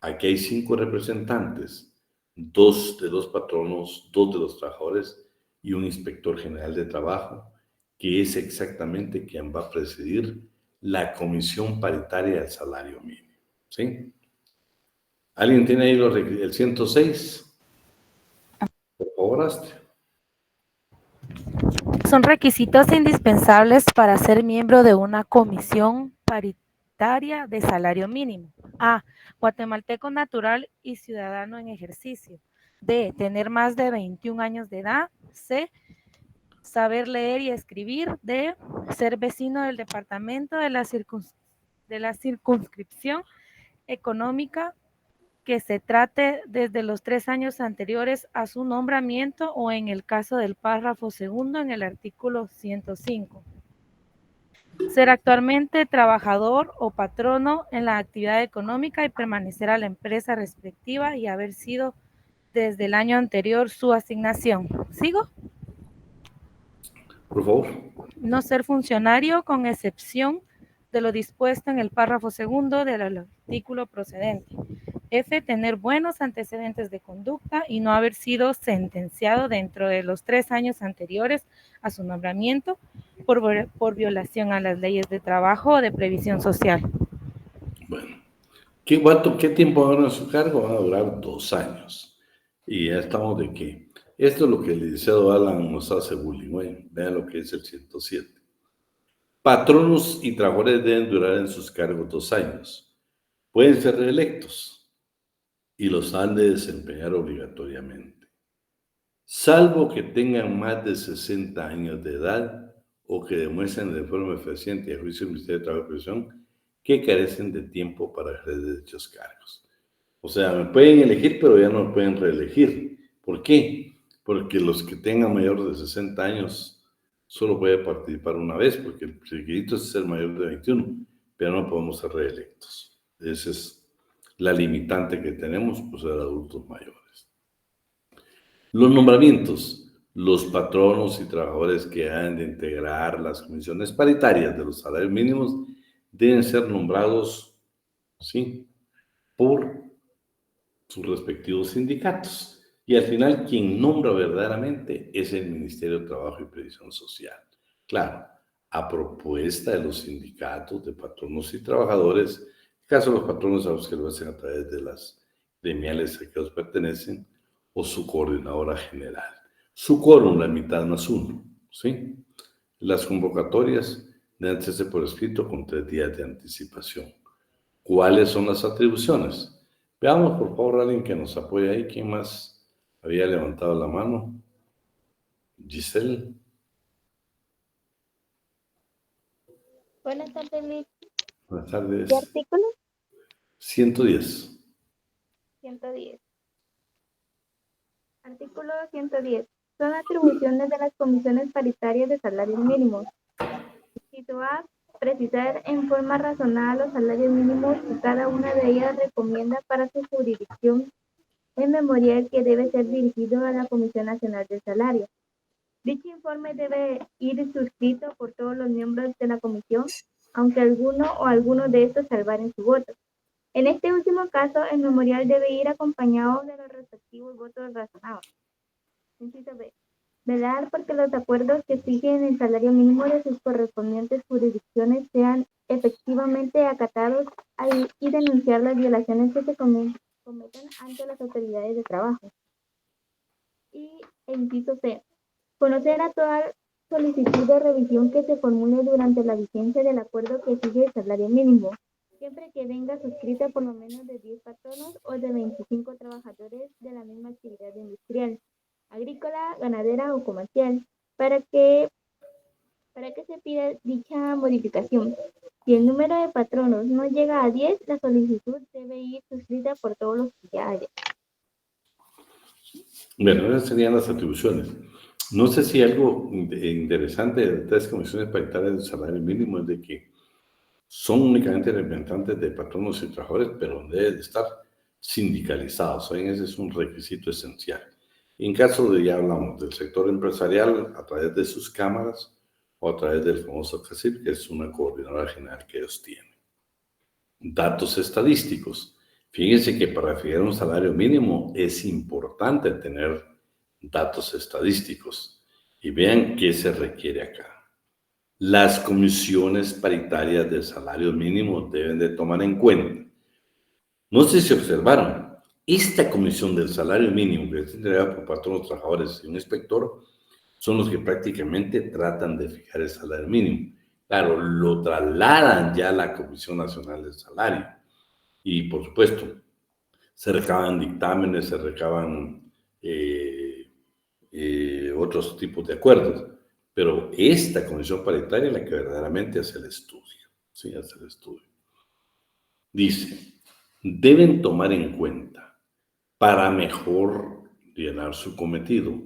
Aquí hay 5 representantes, 2 de los patronos, 2 de los trabajadores y un inspector general de trabajo, que es exactamente quien va a presidir la Comisión Paritaria del Salario Mínimo. ¿Sí? ¿Alguien tiene ahí el 106? Por favor, Astrid. Son requisitos indispensables para ser miembro de una comisión paritaria de salario mínimo. A. Guatemalteco natural y ciudadano en ejercicio. D. Tener más de 21 años de edad. C. Saber leer y escribir. D. Ser vecino del departamento de la circunscripción económica que se trate desde los 3 años anteriores a su nombramiento o en el caso del párrafo segundo en el artículo 105. Ser actualmente trabajador o patrono en la actividad económica y permanecer a la empresa respectiva y haber sido desde el año anterior su asignación. ¿Sigo? Por favor. No ser funcionario con excepción de lo dispuesto en el párrafo segundo del artículo procedente. F. Tener buenos antecedentes de conducta y no haber sido sentenciado dentro de los 3 años anteriores a su nombramiento por violación a las leyes de trabajo o de previsión social. Bueno, ¿qué tiempo van a su cargo? Van a durar 2 años. Y ya estamos de qué. Esto es lo que el licenciado Alan nos hace bullying. Bueno, vean lo que es el 107. Patronos y trabajadores deben durar en sus cargos 2 años. Pueden ser reelectos y los han de desempeñar obligatoriamente, salvo que tengan más de 60 años de edad o que demuestren de forma fehaciente y a juicio del Ministerio de Trabajo y Previsión que carecen de tiempo para ejercer dichos cargos. O sea, me pueden elegir, pero ya no me pueden reelegir. ¿Por qué? Porque los que tengan mayor de 60 años solo pueden participar una vez, porque el requisito es ser mayor de 21, pero no podemos ser reelectos. Esa es la limitante que tenemos por ser adultos mayores. Los nombramientos. Los patronos y trabajadores que han de integrar las comisiones paritarias de los salarios mínimos deben ser nombrados, ¿sí?, por sus respectivos sindicatos. Y al final, quien nombra verdaderamente es el Ministerio de Trabajo y Previsión Social. Claro, a propuesta de los sindicatos de patronos y trabajadores. En el caso de los patronos, a los que lo hacen a través de las gremiales a que ellos pertenecen, o su coordinadora general. Su quórum, la mitad más 1, ¿sí? Las convocatorias deben hacerse por escrito con 3 días de anticipación. ¿Cuáles son las atribuciones? Veamos, por favor, a alguien que nos apoye ahí. ¿Quién más había levantado la mano? Giselle. Buenas tardes, Liz. Buenas tardes. ¿Qué artículo? 110. 110. Artículo 110. Son atribuciones de las comisiones paritarias de salarios mínimos. Inciso A. Precisar en forma razonada los salarios mínimos que cada una de ellas recomienda para su jurisdicción el memorial que debe ser dirigido a la Comisión Nacional del Salario. Dicho informe debe ir suscrito por todos los miembros de la comisión, aunque alguno o algunos de estos salvaren su voto. En este último caso, el memorial debe ir acompañado de los respectivos votos razonados. Inciso B. Velar porque los acuerdos que fijen el salario mínimo de sus correspondientes jurisdicciones sean efectivamente acatados y denunciar las violaciones que se cometan ante las autoridades de trabajo. Y inciso C. Conocer a toda solicitud de revisión que se formule durante la vigencia del acuerdo que fije el salario mínimo, siempre que venga suscrita por lo menos de 10 patronos o de 25 trabajadores de la misma actividad industrial, agrícola, ganadera o comercial, para que se pida dicha modificación. Si el número de patronos no llega a 10, la solicitud debe ir suscrita por todos los que ya haya. Bueno, esas serían las atribuciones. No sé si algo interesante de estas comisiones paritarias del salario mínimo es de que son únicamente representantes de patronos y trabajadores, pero deben de estar sindicalizados. ¿Saben? Ese es un requisito esencial. En caso de, ya hablamos del sector empresarial, a través de sus cámaras o a través del famoso CACIP, que es una coordinadora general que ellos tienen. Datos estadísticos. Fíjense que para fijar un salario mínimo es importante tener datos estadísticos. Y vean qué se requiere acá. Las comisiones paritarias de salario mínimo deben de tomar en cuenta. No sé si observaron, esta comisión del salario mínimo que es entregada por patronos, trabajadores y un inspector son los que prácticamente tratan de fijar el salario mínimo. Claro, lo trasladan ya a la Comisión Nacional del Salario. Y, por supuesto, se recaban dictámenes, se recaban otros tipos de acuerdos. Pero esta comisión paritaria es la que verdaderamente hace el estudio. Sí, hace el estudio. Dice, deben tomar en cuenta, para mejor llenar su cometido,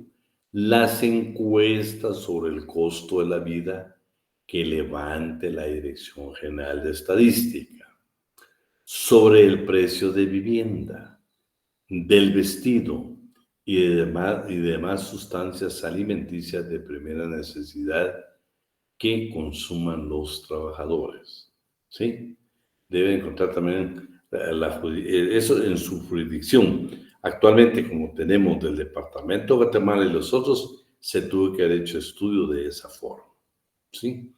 las encuestas sobre el costo de la vida que levante la Dirección General de Estadística, sobre el precio de vivienda, del vestido y demás sustancias alimenticias de primera necesidad que consuman los trabajadores. ¿Sí? Deben encontrar también eso en su jurisdicción. Actualmente, como tenemos del Departamento de Guatemala y los otros, se tuvo que haber hecho estudio de esa forma. ¿Sí?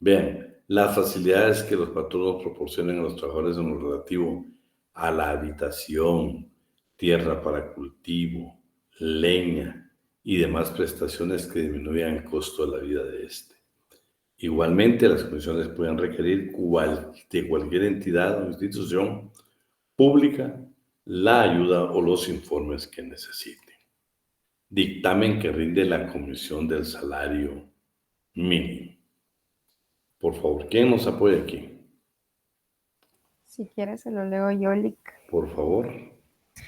Vean, las facilidades que los patronos proporcionan a los trabajadores en lo relativo a la habitación, tierra para cultivo, leña y demás prestaciones que disminuyan el costo de la vida de este. Igualmente, las comisiones pueden requerir de cualquier entidad o institución pública la ayuda o los informes que necesiten. Dictamen que rinde la Comisión del Salario Mínimo. Por favor, ¿quién nos apoya aquí? Si quieres, se lo leo yo, Lick. Por favor.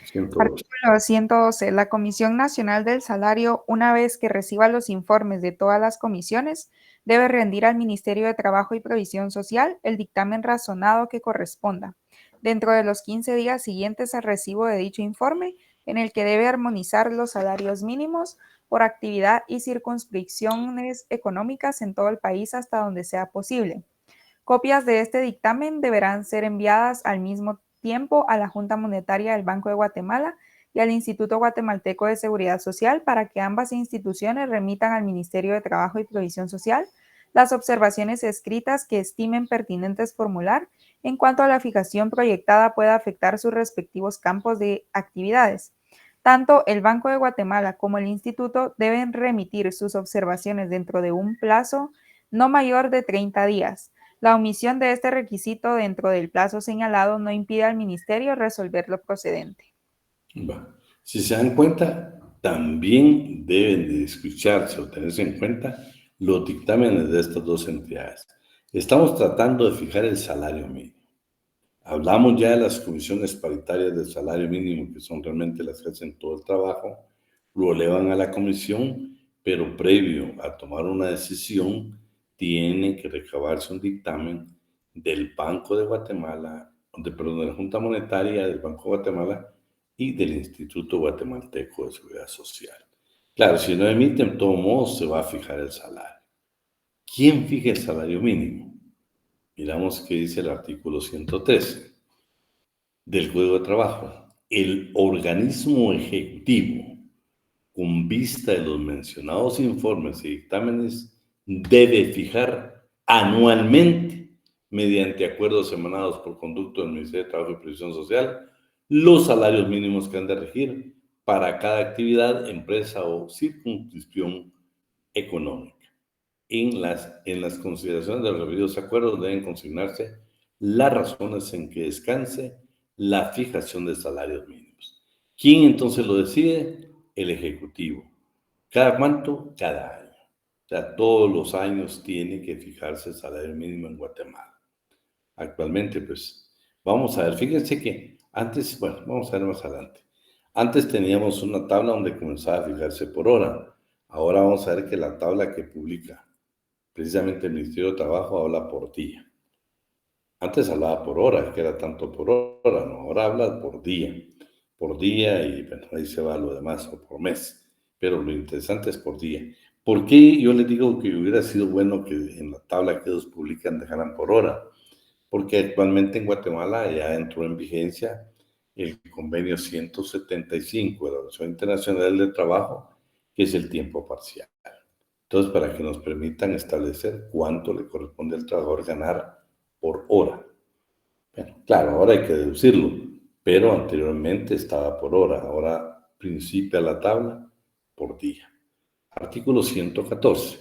112. Artículo 112. La Comisión Nacional del Salario, una vez que reciba los informes de todas las comisiones, debe rendir al Ministerio de Trabajo y Previsión Social el dictamen razonado que corresponda, dentro de los 15 días siguientes al recibo de dicho informe, en el que debe armonizar los salarios mínimos por actividad y circunscripciones económicas en todo el país hasta donde sea posible. Copias de este dictamen deberán ser enviadas al mismo tiempo a la Junta Monetaria del Banco de Guatemala y al Instituto Guatemalteco de Seguridad Social para que ambas instituciones remitan al Ministerio de Trabajo y Previsión Social las observaciones escritas que estimen pertinentes formular en cuanto a la fijación proyectada pueda afectar sus respectivos campos de actividades. Tanto el Banco de Guatemala como el Instituto deben remitir sus observaciones dentro de un plazo no mayor de 30 días. La omisión de este requisito dentro del plazo señalado no impide al Ministerio resolver lo procedente. Si se dan cuenta, también deben de escucharse o tenerse en cuenta los dictámenes de estas dos entidades. Estamos tratando de fijar el salario mínimo. Hablamos ya de las comisiones paritarias del salario mínimo, que son realmente las que hacen todo el trabajo, lo elevan a la comisión, pero previo a tomar una decisión, tiene que recabarse un dictamen del Banco de Guatemala, de la Junta Monetaria del Banco de Guatemala y del Instituto Guatemalteco de Seguridad Social. Claro, si no emiten, de todos modos se va a fijar el salario. ¿Quién fija el salario mínimo? Miramos qué dice el artículo 113 del Código de Trabajo. El organismo ejecutivo, con vista de los mencionados informes y dictámenes, debe fijar anualmente mediante acuerdos emanados por conducto del Ministerio de Trabajo y Previsión Social, los salarios mínimos que han de regir para cada actividad, empresa o circunscripción económica. En las consideraciones de los referidos acuerdos deben consignarse las razones en que descanse la fijación de salarios mínimos. ¿Quién entonces lo decide? El Ejecutivo. ¿Cada cuánto? Cada año. O sea, todos los años tiene que fijarse el salario mínimo en Guatemala. Actualmente, pues, vamos a ver, fíjense que antes, bueno, vamos a ver más adelante. Antes teníamos una tabla donde comenzaba a fijarse por hora. Ahora vamos a ver que la tabla que publica precisamente el Ministerio de Trabajo habla por día. Antes hablaba por hora, que era tanto por hora, no, ahora habla por día y bueno, ahí se va lo demás, o por mes. Pero lo interesante es por día. ¿Por qué yo les digo que hubiera sido bueno que en la tabla que ellos publican dejaran por hora? Porque actualmente en Guatemala ya entró en vigencia el convenio 175 de la Organización Internacional del Trabajo, que es el tiempo parcial. Entonces, para que nos permitan establecer cuánto le corresponde al trabajador ganar por hora. Bueno, claro, ahora hay que deducirlo, pero anteriormente estaba por hora, ahora principia la tabla por día. Artículo 114.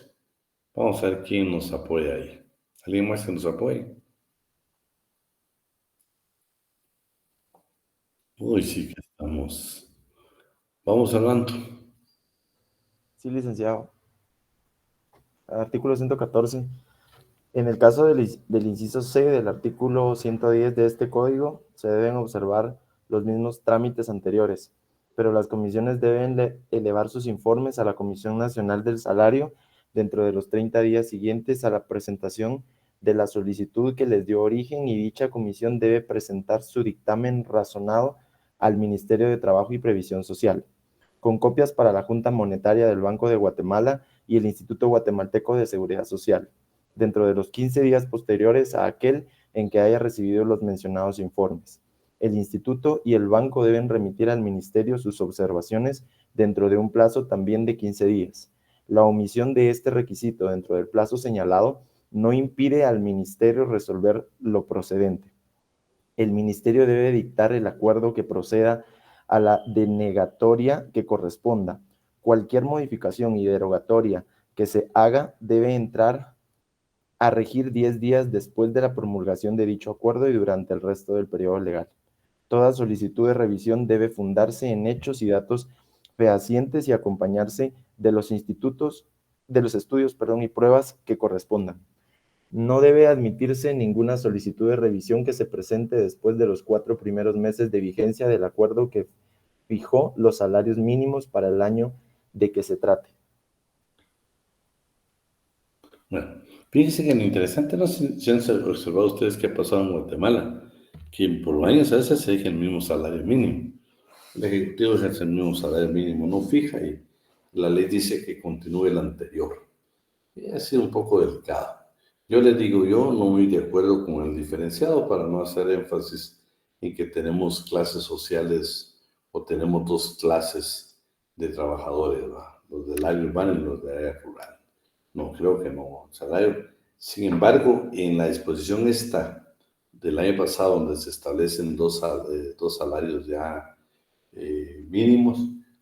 Vamos a ver quién nos apoya ahí. ¿Alguien más que nos apoye? Uy, sí que estamos. Vamos hablando. Sí, licenciado. Artículo 114. En el caso del inciso C del artículo 110 de este código, se deben observar los mismos trámites anteriores, pero las comisiones deben elevar sus informes a la Comisión Nacional del Salario dentro de los 30 días siguientes a la presentación de la solicitud que les dio origen, y dicha comisión debe presentar su dictamen razonado al Ministerio de Trabajo y Previsión Social, con copias para la Junta Monetaria del Banco de Guatemala y el Instituto Guatemalteco de Seguridad Social, dentro de los 15 días posteriores a aquel en que haya recibido los mencionados informes. El Instituto y el Banco deben remitir al Ministerio sus observaciones dentro de un plazo también de 15 días. La omisión de este requisito dentro del plazo señalado no impide al Ministerio resolver lo procedente. El Ministerio debe dictar el acuerdo que proceda a la denegatoria que corresponda. Cualquier modificación y derogatoria que se haga debe entrar a regir 10 días después de la promulgación de dicho acuerdo y durante el resto del periodo legal. Toda solicitud de revisión debe fundarse en hechos y datos fehacientes y acompañarse de los estudios, y pruebas que correspondan. No debe admitirse ninguna solicitud de revisión que se presente después de los 4 primeros meses de vigencia del acuerdo que fijó los salarios mínimos para el año de que se trate. Bueno, fíjense que lo interesante, no sé si han observado ustedes qué ha pasado en Guatemala, que por los años a veces se elige el mismo salario mínimo. El Ejecutivo ejerce el mismo salario mínimo, no fija, y la ley dice que continúe el anterior. Y ha sido un poco delicado. Yo les digo, yo no voy de acuerdo con el diferenciado, para no hacer énfasis en que tenemos clases sociales o tenemos dos clases de trabajadores, ¿verdad? Los del área urbana y los del área rural. No, creo que no. Salario. Sin embargo, en la disposición esta del año pasado, donde se establecen dos salarios ya mínimos,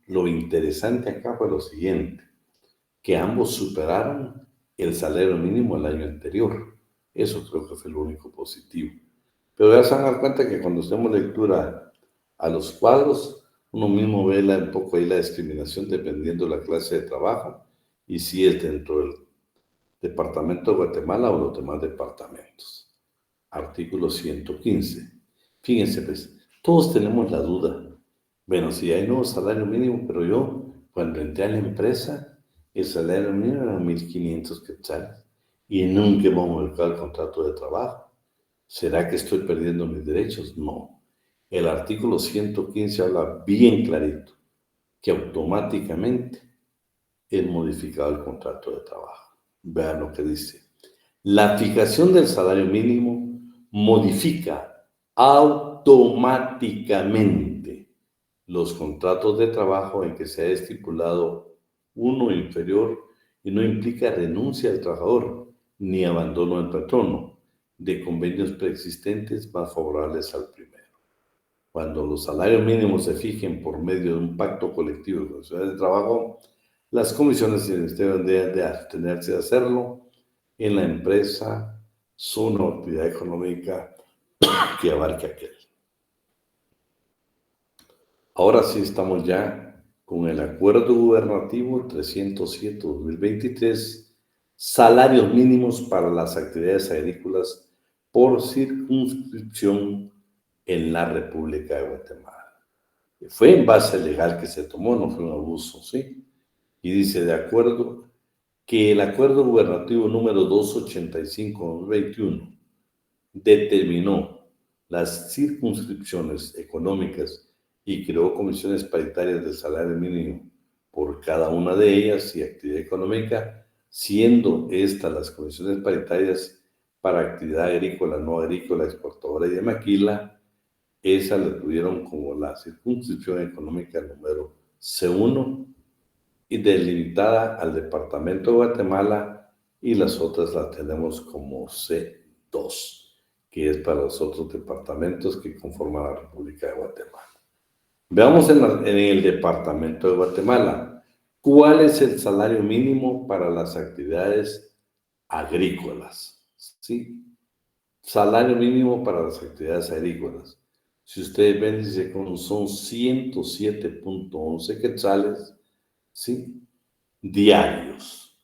lo interesante acá fue lo siguiente, que ambos superaron el salario mínimo el año anterior. Eso creo que fue lo único positivo. Pero ya se van a dar cuenta que cuando hacemos lectura a los cuadros, uno mismo ve un poco ahí la discriminación dependiendo de la clase de trabajo y si es dentro del departamento de Guatemala o los demás departamentos. Artículo 115. Fíjense, pues, todos tenemos la duda. Bueno, si hay nuevo salario mínimo, pero yo, cuando entré a la empresa, el salario mínimo era 1,500 quetzales y nunca hemos modificado el contrato de trabajo. ¿Será que estoy perdiendo mis derechos? No. El artículo 115 habla bien clarito que automáticamente es modificado el contrato de trabajo. Vean lo que dice. La fijación del salario mínimo modifica automáticamente los contratos de trabajo en que se ha estipulado uno inferior y no implica renuncia del trabajador ni abandono del patrono. de convenios preexistentes más favorables al primero. Cuando los salarios mínimos se fijen por medio de un pacto colectivo de condiciones de trabajo, las comisiones y el ministerio deben de abstenerse de hacerlo en la empresa, zona o actividad económica que abarque aquel. Ahora sí estamos ya con el Acuerdo Gubernativo 307-2023, salarios mínimos para las actividades agrícolas por circunscripción en la República de Guatemala. Fue en base legal que se tomó, no fue un abuso, ¿sí? Y dice, de acuerdo, que el Acuerdo Gubernativo número 285-2021 determinó las circunscripciones económicas y creó comisiones paritarias del salario mínimo por cada una de ellas y actividad económica, siendo estas las comisiones paritarias para actividad agrícola, no agrícola, exportadora y de maquila. Esas le tuvieron como la circunscripción económica número C1 y delimitada al departamento de Guatemala, y las otras las tenemos como C2, que es para los otros departamentos que conforman la República de Guatemala. Veamos en el departamento de Guatemala, ¿cuál es el salario mínimo para las actividades agrícolas? ¿Sí? Salario mínimo para las actividades agrícolas. Si ustedes ven, dice que son 107.11 quetzales, ¿sí? Diarios,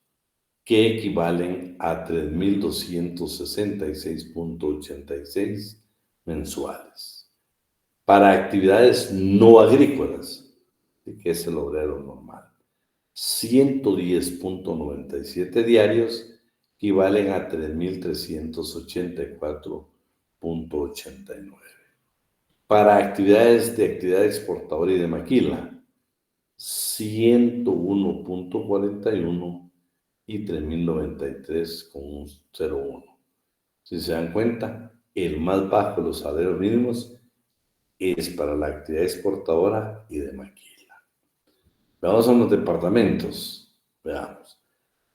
que equivalen a 3.266.86 mensuales. Para actividades no agrícolas, que es el obrero normal, 110.97 diarios equivalen a 3.384.89. Para actividades de actividad exportadora y de maquila, 101.41 y 3.093.01. Si se dan cuenta, el más bajo de los salarios mínimos es para la actividad exportadora y de maquila. Veamos a los departamentos. Veamos.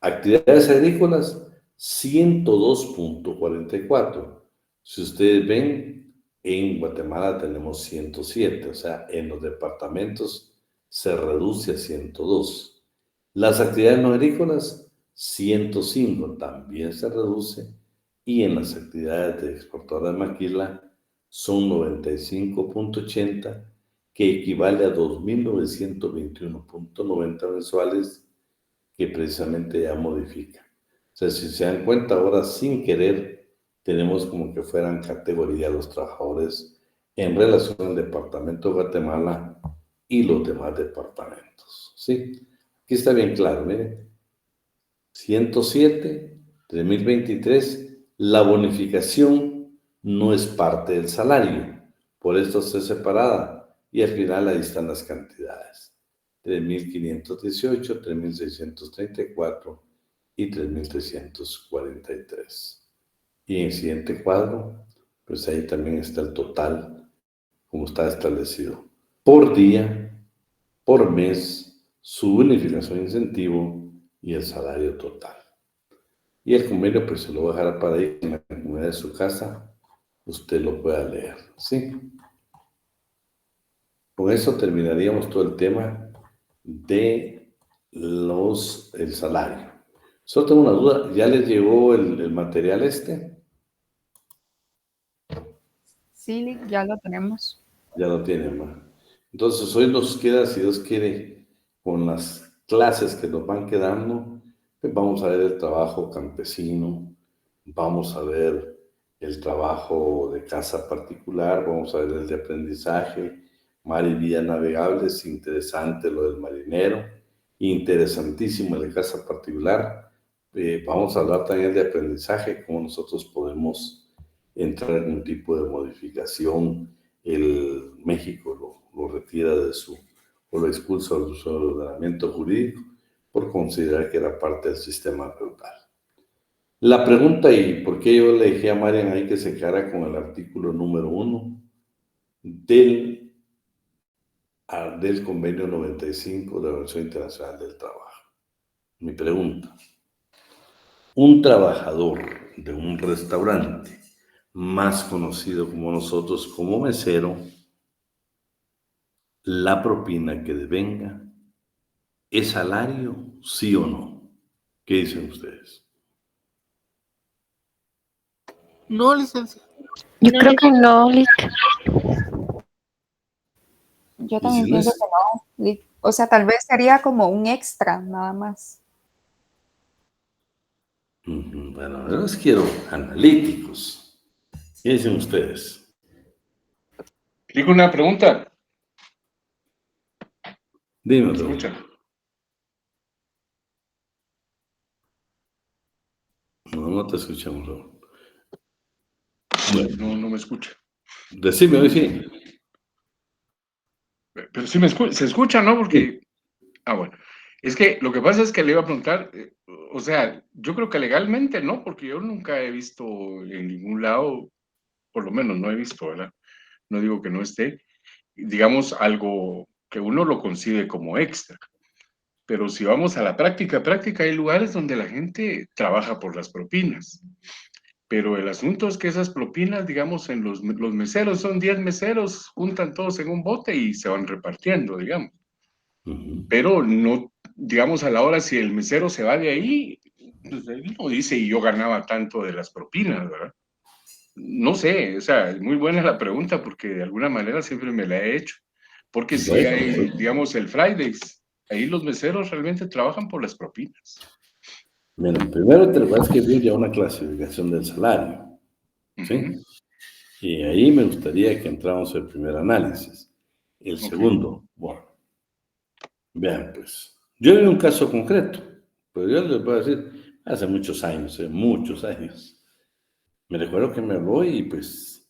Actividades agrícolas, 102.44. Si ustedes ven, en Guatemala tenemos 107, o sea, en los departamentos se reduce a 102. Las actividades no agrícolas, 105, también se reduce, y en las actividades de exportadora de maquila son 95.80, que equivale a 2.921.90 mensuales, que precisamente ya modifica. O sea, si se dan cuenta, ahora sin querer tenemos como que fueran categoría los trabajadores en relación al departamento de Guatemala y los demás departamentos, ¿sí? Aquí está bien claro, miren. 107, 3.023, la bonificación no es parte del salario, por esto está separada, y al final ahí están las cantidades. 3.518, 3.634 y 3.343. Y en el siguiente cuadro, pues ahí también está el total, como está establecido. Por día, por mes, su bonificación incentivo y el salario total. Y el convenio, pues se lo voy a dejar para ahí en la comunidad de su casa, usted lo pueda leer, ¿sí? Con eso terminaríamos todo el tema de el salario. Solo tengo una duda, ¿ya les llegó el material este? Sí, ya lo tenemos. Ya lo tienen, ¿no? Entonces hoy nos queda, si Dios quiere, con las clases que nos van quedando, pues vamos a ver el trabajo campesino, vamos a ver el trabajo de casa particular, vamos a ver el de aprendizaje, mar y vías navegables, interesante lo del marinero, interesantísimo el de casa particular. Vamos a hablar también de aprendizaje, cómo nosotros podemos entrar en un tipo de modificación. El México lo retira de su, o lo expulsa de su ordenamiento jurídico por considerar que era parte del sistema feudal. La pregunta, y por qué yo le dije a Marian ahí que se quedara con el artículo número 1 del convenio 95 de la Organización Internacional del Trabajo. Mi pregunta: un trabajador de un restaurante más conocido como nosotros como mesero, la propina que devenga, ¿es salario, sí o no? ¿Qué dicen ustedes? No, licenciado. Yo creo que no, Lick. Yo ¿Y también si no pienso es? que no. O sea, tal vez sería como un extra, nada más. Bueno, yo los quiero analíticos. ¿Qué dicen ustedes? Digo una pregunta. Dime, ¿Me Raúl. escuchan? No, no te escuchamos, Raúl. Bueno, No me escucha. decime hoy sí. Pero sí se escucha, ¿no? Porque, bueno, es que lo que pasa es que le iba a preguntar, o sea, yo creo que legalmente, ¿no? Porque yo nunca he visto en ningún lado, por lo menos no he visto, ¿verdad? No digo que no esté, digamos, algo que uno lo concibe como extra. Pero si vamos a la práctica, hay lugares donde la gente trabaja por las propinas. Pero el asunto es que esas propinas, digamos, en los meseros, son 10 meseros, juntan todos en un bote y se van repartiendo, digamos. Pero no, digamos, a la hora si el mesero se va de ahí, pues él no dice y yo ganaba tanto de las propinas, ¿verdad? No sé, o sea, muy buena la pregunta porque de alguna manera siempre me la he hecho. Porque si Bueno, hay, digamos, el Fridays, ahí los meseros realmente trabajan por las propinas. Bueno, primero te vas a escribir ya una clasificación del salario, ¿sí? Y ahí me gustaría que entramos al primer análisis. El segundo, bueno, vean pues, yo vi un caso concreto, pero yo les voy a decir, hace muchos años, muchos años. Me recuerdo que me habló y pues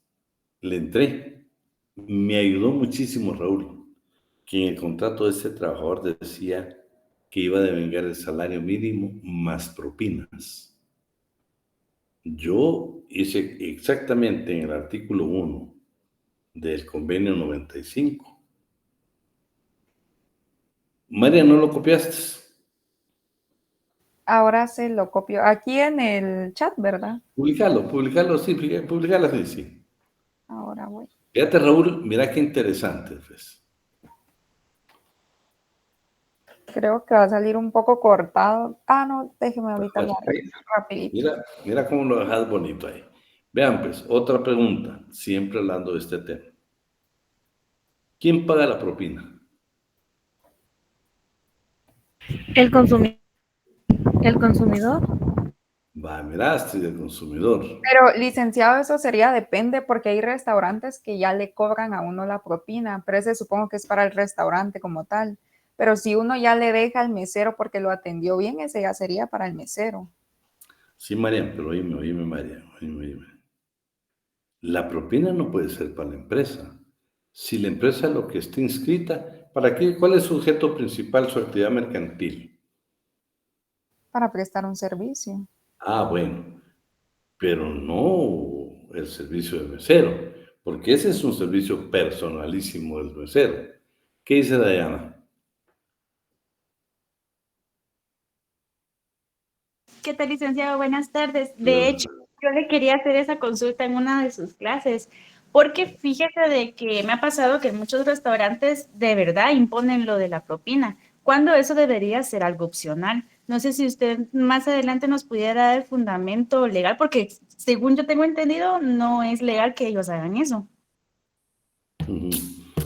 le entré. Me ayudó muchísimo Raúl, que en el contrato de este trabajador decía que iba a devengar el salario mínimo más propinas. Yo hice exactamente en el artículo 1 del convenio 95. María, ¿no lo copiaste? Ahora se lo copio aquí en el chat, ¿verdad? Publicarlo, sí, publicarlo, sí, sí. Ahora voy. Fíjate, Raúl, mira qué interesante, pues. Creo que va a salir un poco cortado. No, déjeme ahorita Bueno, rapidito. mira cómo lo dejas bonito ahí. Vean, pues, otra pregunta, siempre hablando de este tema. ¿Quién paga la propina? El consumidor. El consumidor. Va, miraste del consumidor. Pero, licenciado, eso sería depende, porque hay restaurantes que ya le cobran a uno la propina, pero ese supongo que es para el restaurante como tal. Pero si uno ya le deja al mesero porque lo atendió bien, ese ya sería para el mesero. Sí, María, pero oíme, María, oíme. La propina no puede ser para la empresa. Si la empresa lo que está inscrita, ¿para qué? ¿Cuál es su objeto principal, su actividad mercantil? Para prestar un servicio. Bueno, pero no el servicio de mesero, porque ese es un servicio personalísimo del mesero. ¿Qué dice Dayana? ¿Qué tal, licenciado? Buenas tardes. De hecho, yo le quería hacer esa consulta en una de sus clases, porque fíjese de que me ha pasado que en muchos restaurantes de verdad imponen lo de la propina, cuando eso debería ser algo opcional. No sé si usted más adelante nos pudiera dar el fundamento legal, porque según yo tengo entendido, no es legal que ellos hagan eso.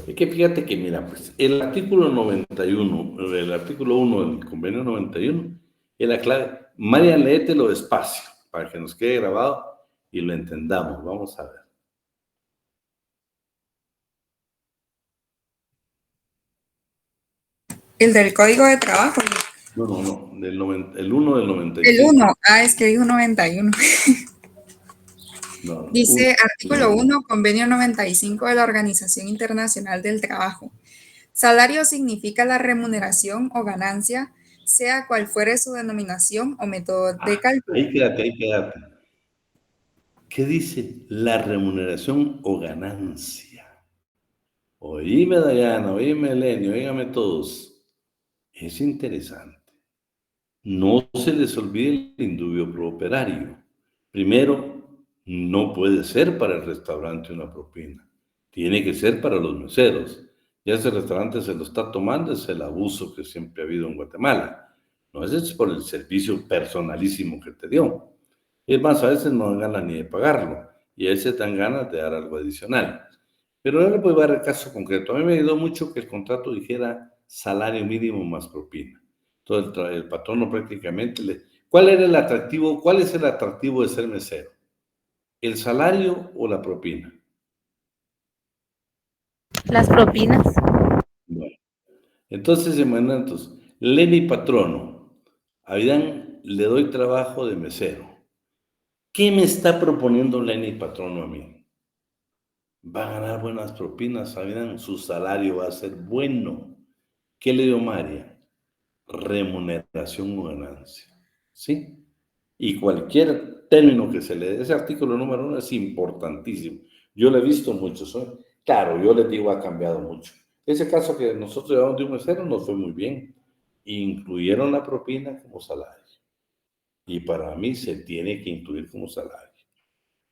Es que fíjate que, mira, pues el artículo 91, el artículo 1 del convenio 91, es la clave. María, léetelo despacio para que nos quede grabado y lo entendamos. Vamos a ver. El del Código de Trabajo. No. El 1 del 95. El 1. Es que dijo 91. No, Dice artículo 1, convenio 95 de la Organización Internacional del Trabajo. Salario significa la remuneración o ganancia, sea cual fuere su denominación o método de cálculo. Ahí quédate. ¿Qué dice? La remuneración o ganancia. Oíme, Dayana, oíme, Elenio, oígame todos. Es interesante. No se les olvide el indubio pro operario. Primero, No puede ser para el restaurante una propina. Tiene que ser para los meseros. Ya ese restaurante se lo está tomando, es el abuso que siempre ha habido en Guatemala. No es por el servicio personalísimo que te dio. Es más, a veces no dan ganas ni de pagarlo y a veces dan ganas de dar algo adicional. Pero ahora voy a dar el caso concreto. A mí me ayudó mucho que el contrato dijera salario mínimo más propina. Entonces el patrono prácticamente le... ¿Cuál era el atractivo? ¿Cuál es el atractivo de ser mesero? ¿El salario o la propina? Las propinas. Bueno, entonces, Lenny Patrono, Avidán, le doy trabajo de mesero. ¿Qué me está proponiendo Lenny Patrono a mí? Va a ganar buenas propinas, Avidán, su salario va a ser bueno. ¿Qué le dio María? Remuneración o ganancia, ¿sí? Y cualquier término que se le dé, ese artículo número 1 es importantísimo. Yo lo he visto mucho, claro, yo les digo, ha cambiado mucho. Ese caso que nosotros llevamos de un mesero nos fue muy bien. Incluyeron la propina como salario. Y para mí se tiene que incluir como salario.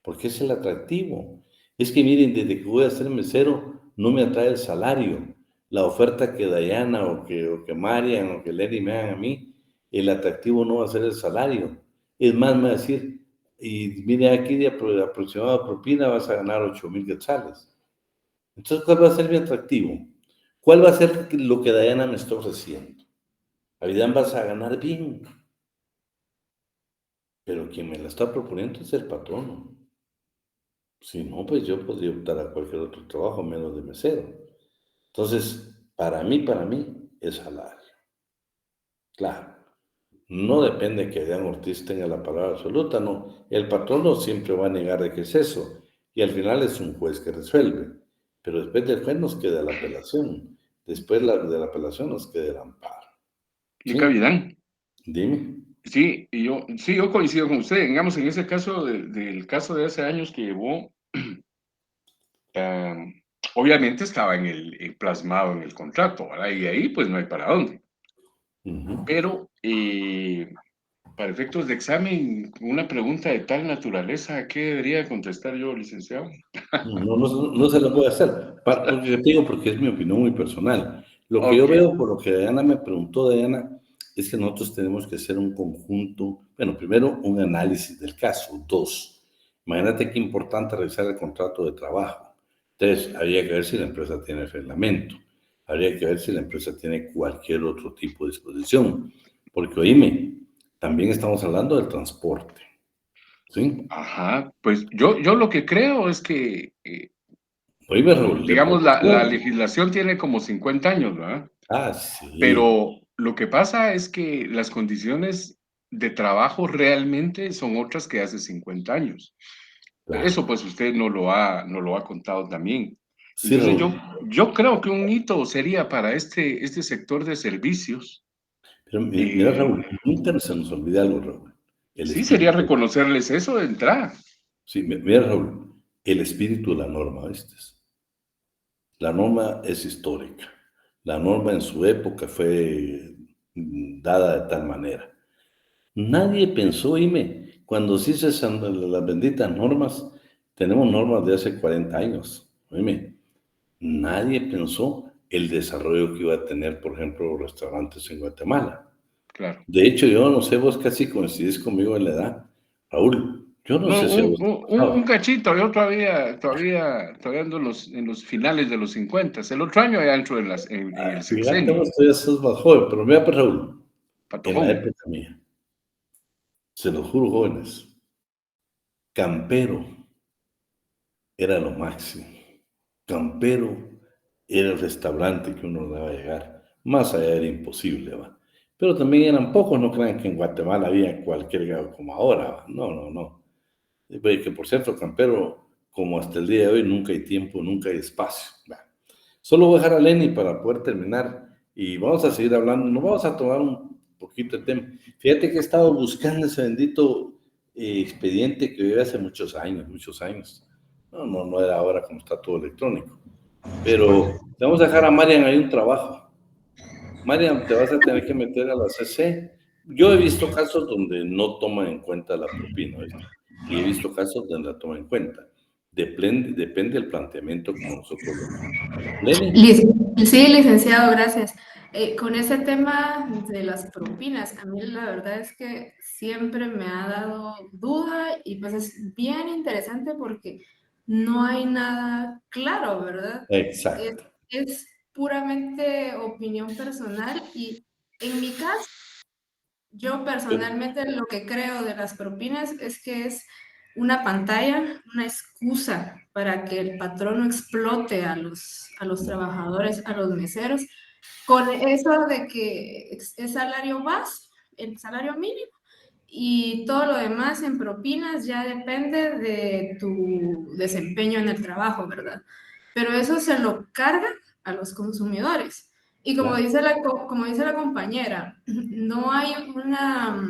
Porque es el atractivo. Es que miren, desde que voy a ser mesero, no me atrae el salario. La oferta que Dayana o que Marian o que Lenny me hagan a mí, el atractivo no va a ser el salario. Es más, me va a decir, y mire, aquí de aproximada propina vas a ganar 8,000 quetzales. Entonces, ¿cuál va a ser mi atractivo? ¿Cuál va a ser lo que Dayana me está ofreciendo? Avidán, vas a ganar bien. Pero quien me la está proponiendo es el patrono. Si no, pues yo podría optar a cualquier otro trabajo menos de mesero. Entonces, para mí es salario. Claro, no depende que Adrián Ortiz tenga la palabra absoluta, no. El patrono siempre va a negar de que es eso. Y al final es un juez que resuelve. Pero después del juez nos queda la apelación. Después de la apelación nos queda el amparo. ¿Y Avidán? Dime. Sí, yo coincido con usted. Digamos, en ese caso, del caso de hace años que llevó, obviamente estaba plasmado en el contrato, ¿verdad? Y ahí pues no hay para dónde. Pero para efectos de examen, una pregunta de tal naturaleza, ¿qué debería contestar yo, licenciado? No se lo puede hacer. Porque te digo, porque es mi opinión muy personal. Lo que yo veo, por lo que Diana me preguntó, Diana, es que nosotros tenemos que hacer un conjunto, bueno, primero un análisis del caso. 2, imagínate qué importante revisar el contrato de trabajo. 3, habría que ver si la empresa tiene reglamento. Habría que ver si la empresa tiene cualquier otro tipo de disposición. Porque, oíme, también estamos hablando del transporte. ¿Sí? Ajá, pues yo lo que creo es que, oíme, Raúl, digamos, la legislación tiene como 50 años, ¿verdad? Ah, sí. Pero lo que pasa es que las condiciones de trabajo realmente son otras que hace 50 años. Claro. Eso pues usted no lo ha contado también. Sí, entonces yo creo que un hito sería para este sector de servicios. Pero mira, Raúl, nunca se nos olvida algo, Raúl. Sí, sería reconocerles eso de entrada. Sí, mira, Raúl, el espíritu de la norma, ¿viste? La norma es histórica. La norma en su época fue dada de tal manera. Nadie pensó, cuando se hizo las benditas normas, tenemos normas de hace 40 años, nadie pensó el desarrollo que iba a tener, por ejemplo, los restaurantes en Guatemala. Claro. De hecho, yo no sé, vos casi coincidís conmigo en la edad. Raúl, yo no sé si un cachito, yo todavía ando en los finales de los 50. El otro año ya entro en el sexenio. Todavía sos más joven, pero mira, pues, Raúl, Patojón. En la época mía, se los juro, jóvenes, Campero era lo máximo. Campero era el restaurante que uno daba a llegar. Más allá era imposible, ¿va? Pero también eran pocos, no crean que en Guatemala había cualquier gado como ahora, ¿va? No. Que por cierto, Campero, como hasta el día de hoy, nunca hay tiempo, nunca hay espacio. ¿Va? Solo voy a dejar a Lenny para poder terminar y vamos a seguir hablando. Nos vamos a tomar un poquito de tema. Fíjate que he estado buscando ese bendito expediente que vive hace muchos años. No era ahora como está todo electrónico. Pero te vamos a dejar a Marian ahí un trabajo. Marian, te vas a tener que meter a la CC. Yo he visto casos donde no toman en cuenta la propina, ¿viste? y he visto casos donde la toma en cuenta. Depende del planteamiento como nosotros lo hagamos. Lenny. Sí, licenciado, gracias. Con ese tema de las propinas, a mí la verdad es que siempre me ha dado duda y pues es bien interesante porque no hay nada claro, ¿verdad? Exacto. Es puramente opinión personal y en mi caso, yo personalmente lo que creo de las propinas es que es una pantalla, una excusa para que el patrón no explote a los trabajadores, a los meseros, con eso de que es salario base, el salario mínimo, y todo lo demás en propinas ya depende de tu desempeño en el trabajo, ¿verdad? Pero eso se lo carga a los consumidores. Y como dice la compañera, no hay una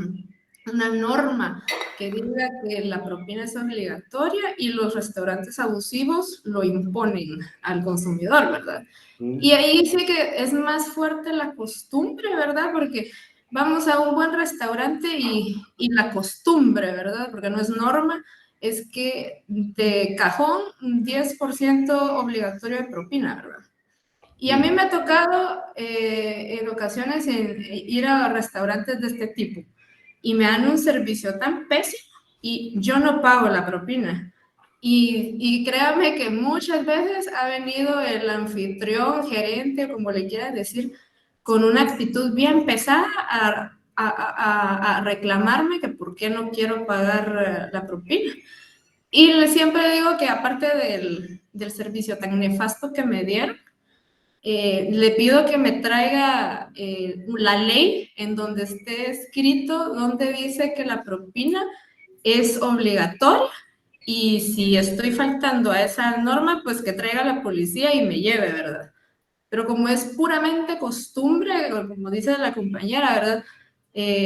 norma que diga que la propina es obligatoria y los restaurantes abusivos lo imponen al consumidor, ¿verdad? Y ahí sí que es más fuerte la costumbre, ¿verdad? Porque vamos a un buen restaurante y la costumbre, ¿verdad? Porque no es norma, es que de cajón 10% obligatorio de propina, ¿verdad? Y a mí me ha tocado en ocasiones ir a restaurantes de este tipo y me dan un servicio tan pésimo y yo no pago la propina. Y créame que muchas veces ha venido el anfitrión, gerente, como le quieras decir, con una actitud bien pesada a reclamarme que por qué no quiero pagar la propina. Y siempre digo que aparte del servicio tan nefasto que me dieron, le pido que me traiga la ley en donde esté escrito, donde dice que la propina es obligatoria y si estoy faltando a esa norma, pues que traiga la policía y me lleve, ¿verdad? Pero como es puramente costumbre, como dice la compañera, ¿verdad?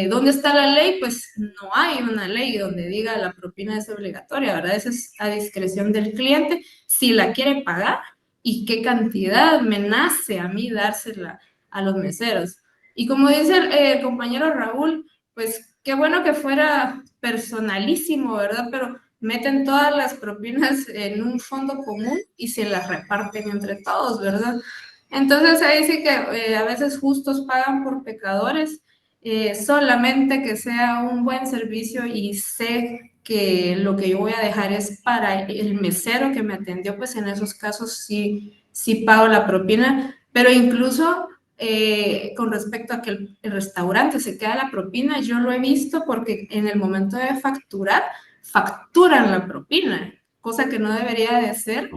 ¿Dónde está la ley? Pues no hay una ley donde diga la propina es obligatoria, ¿verdad? Eso es a discreción del cliente, si la quiere pagar y qué cantidad me nace a mí dársela a los meseros. Y como dice el compañero Raúl, pues qué bueno que fuera personalísimo, ¿verdad? Pero meten todas las propinas en un fondo común y se las reparten entre todos, ¿verdad? Entonces ahí sí que a veces justos pagan por pecadores, solamente que sea un buen servicio y sé que lo que yo voy a dejar es para el mesero que me atendió, pues en esos casos sí pago la propina, pero incluso con respecto a que el restaurante se queda la propina, yo lo he visto porque en el momento de facturar, facturan la propina, cosa que no debería de ser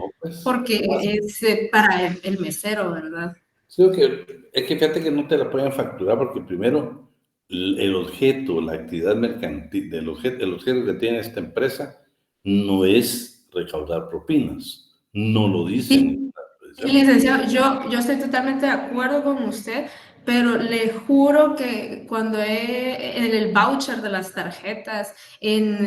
porque es para el mesero, ¿verdad? Creo que es que fíjate que no te la pueden facturar porque primero el objeto, la actividad mercantil, el objeto que tiene esta empresa no es recaudar propinas, no lo dicen. Sí, licenciado, yo estoy totalmente de acuerdo con usted, pero le juro que cuando en el voucher de las tarjetas, en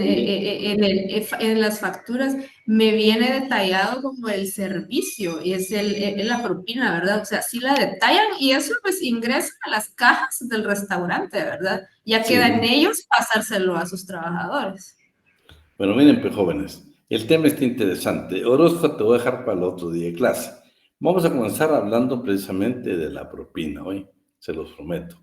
las facturas, me viene detallado como el servicio y es la propina, ¿verdad? O sea, sí la detallan y eso pues ingresa a las cajas del restaurante, ¿verdad? Ya queda en ellos pasárselo a sus trabajadores. Bueno, miren, pues jóvenes, el tema está interesante. Orozco te voy a dejar para el otro día de clase. Vamos a comenzar hablando precisamente de la propina hoy, se los prometo.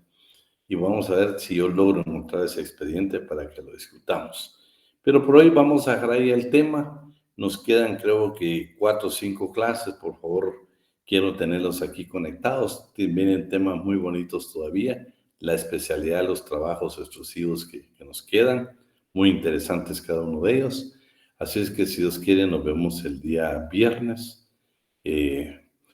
Y vamos a ver si yo logro encontrar ese expediente para que lo discutamos. Pero por hoy vamos a dejar ahí el tema. Nos quedan creo que 4 o 5 clases, por favor, quiero tenerlos aquí conectados. Vienen temas muy bonitos todavía. La especialidad de los trabajos extrusivos que nos quedan, muy interesantes cada uno de ellos. Así es que si Dios quiere nos vemos el día viernes.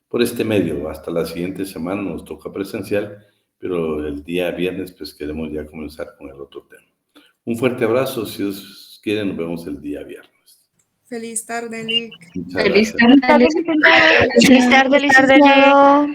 Por este medio, hasta la siguiente semana nos toca presencial, pero el día viernes pues queremos ya comenzar con el otro tema. Un fuerte abrazo, si Dios quiere nos vemos el día viernes. Feliz tarde, Lick. Muchas gracias. Feliz tarde, licenciado.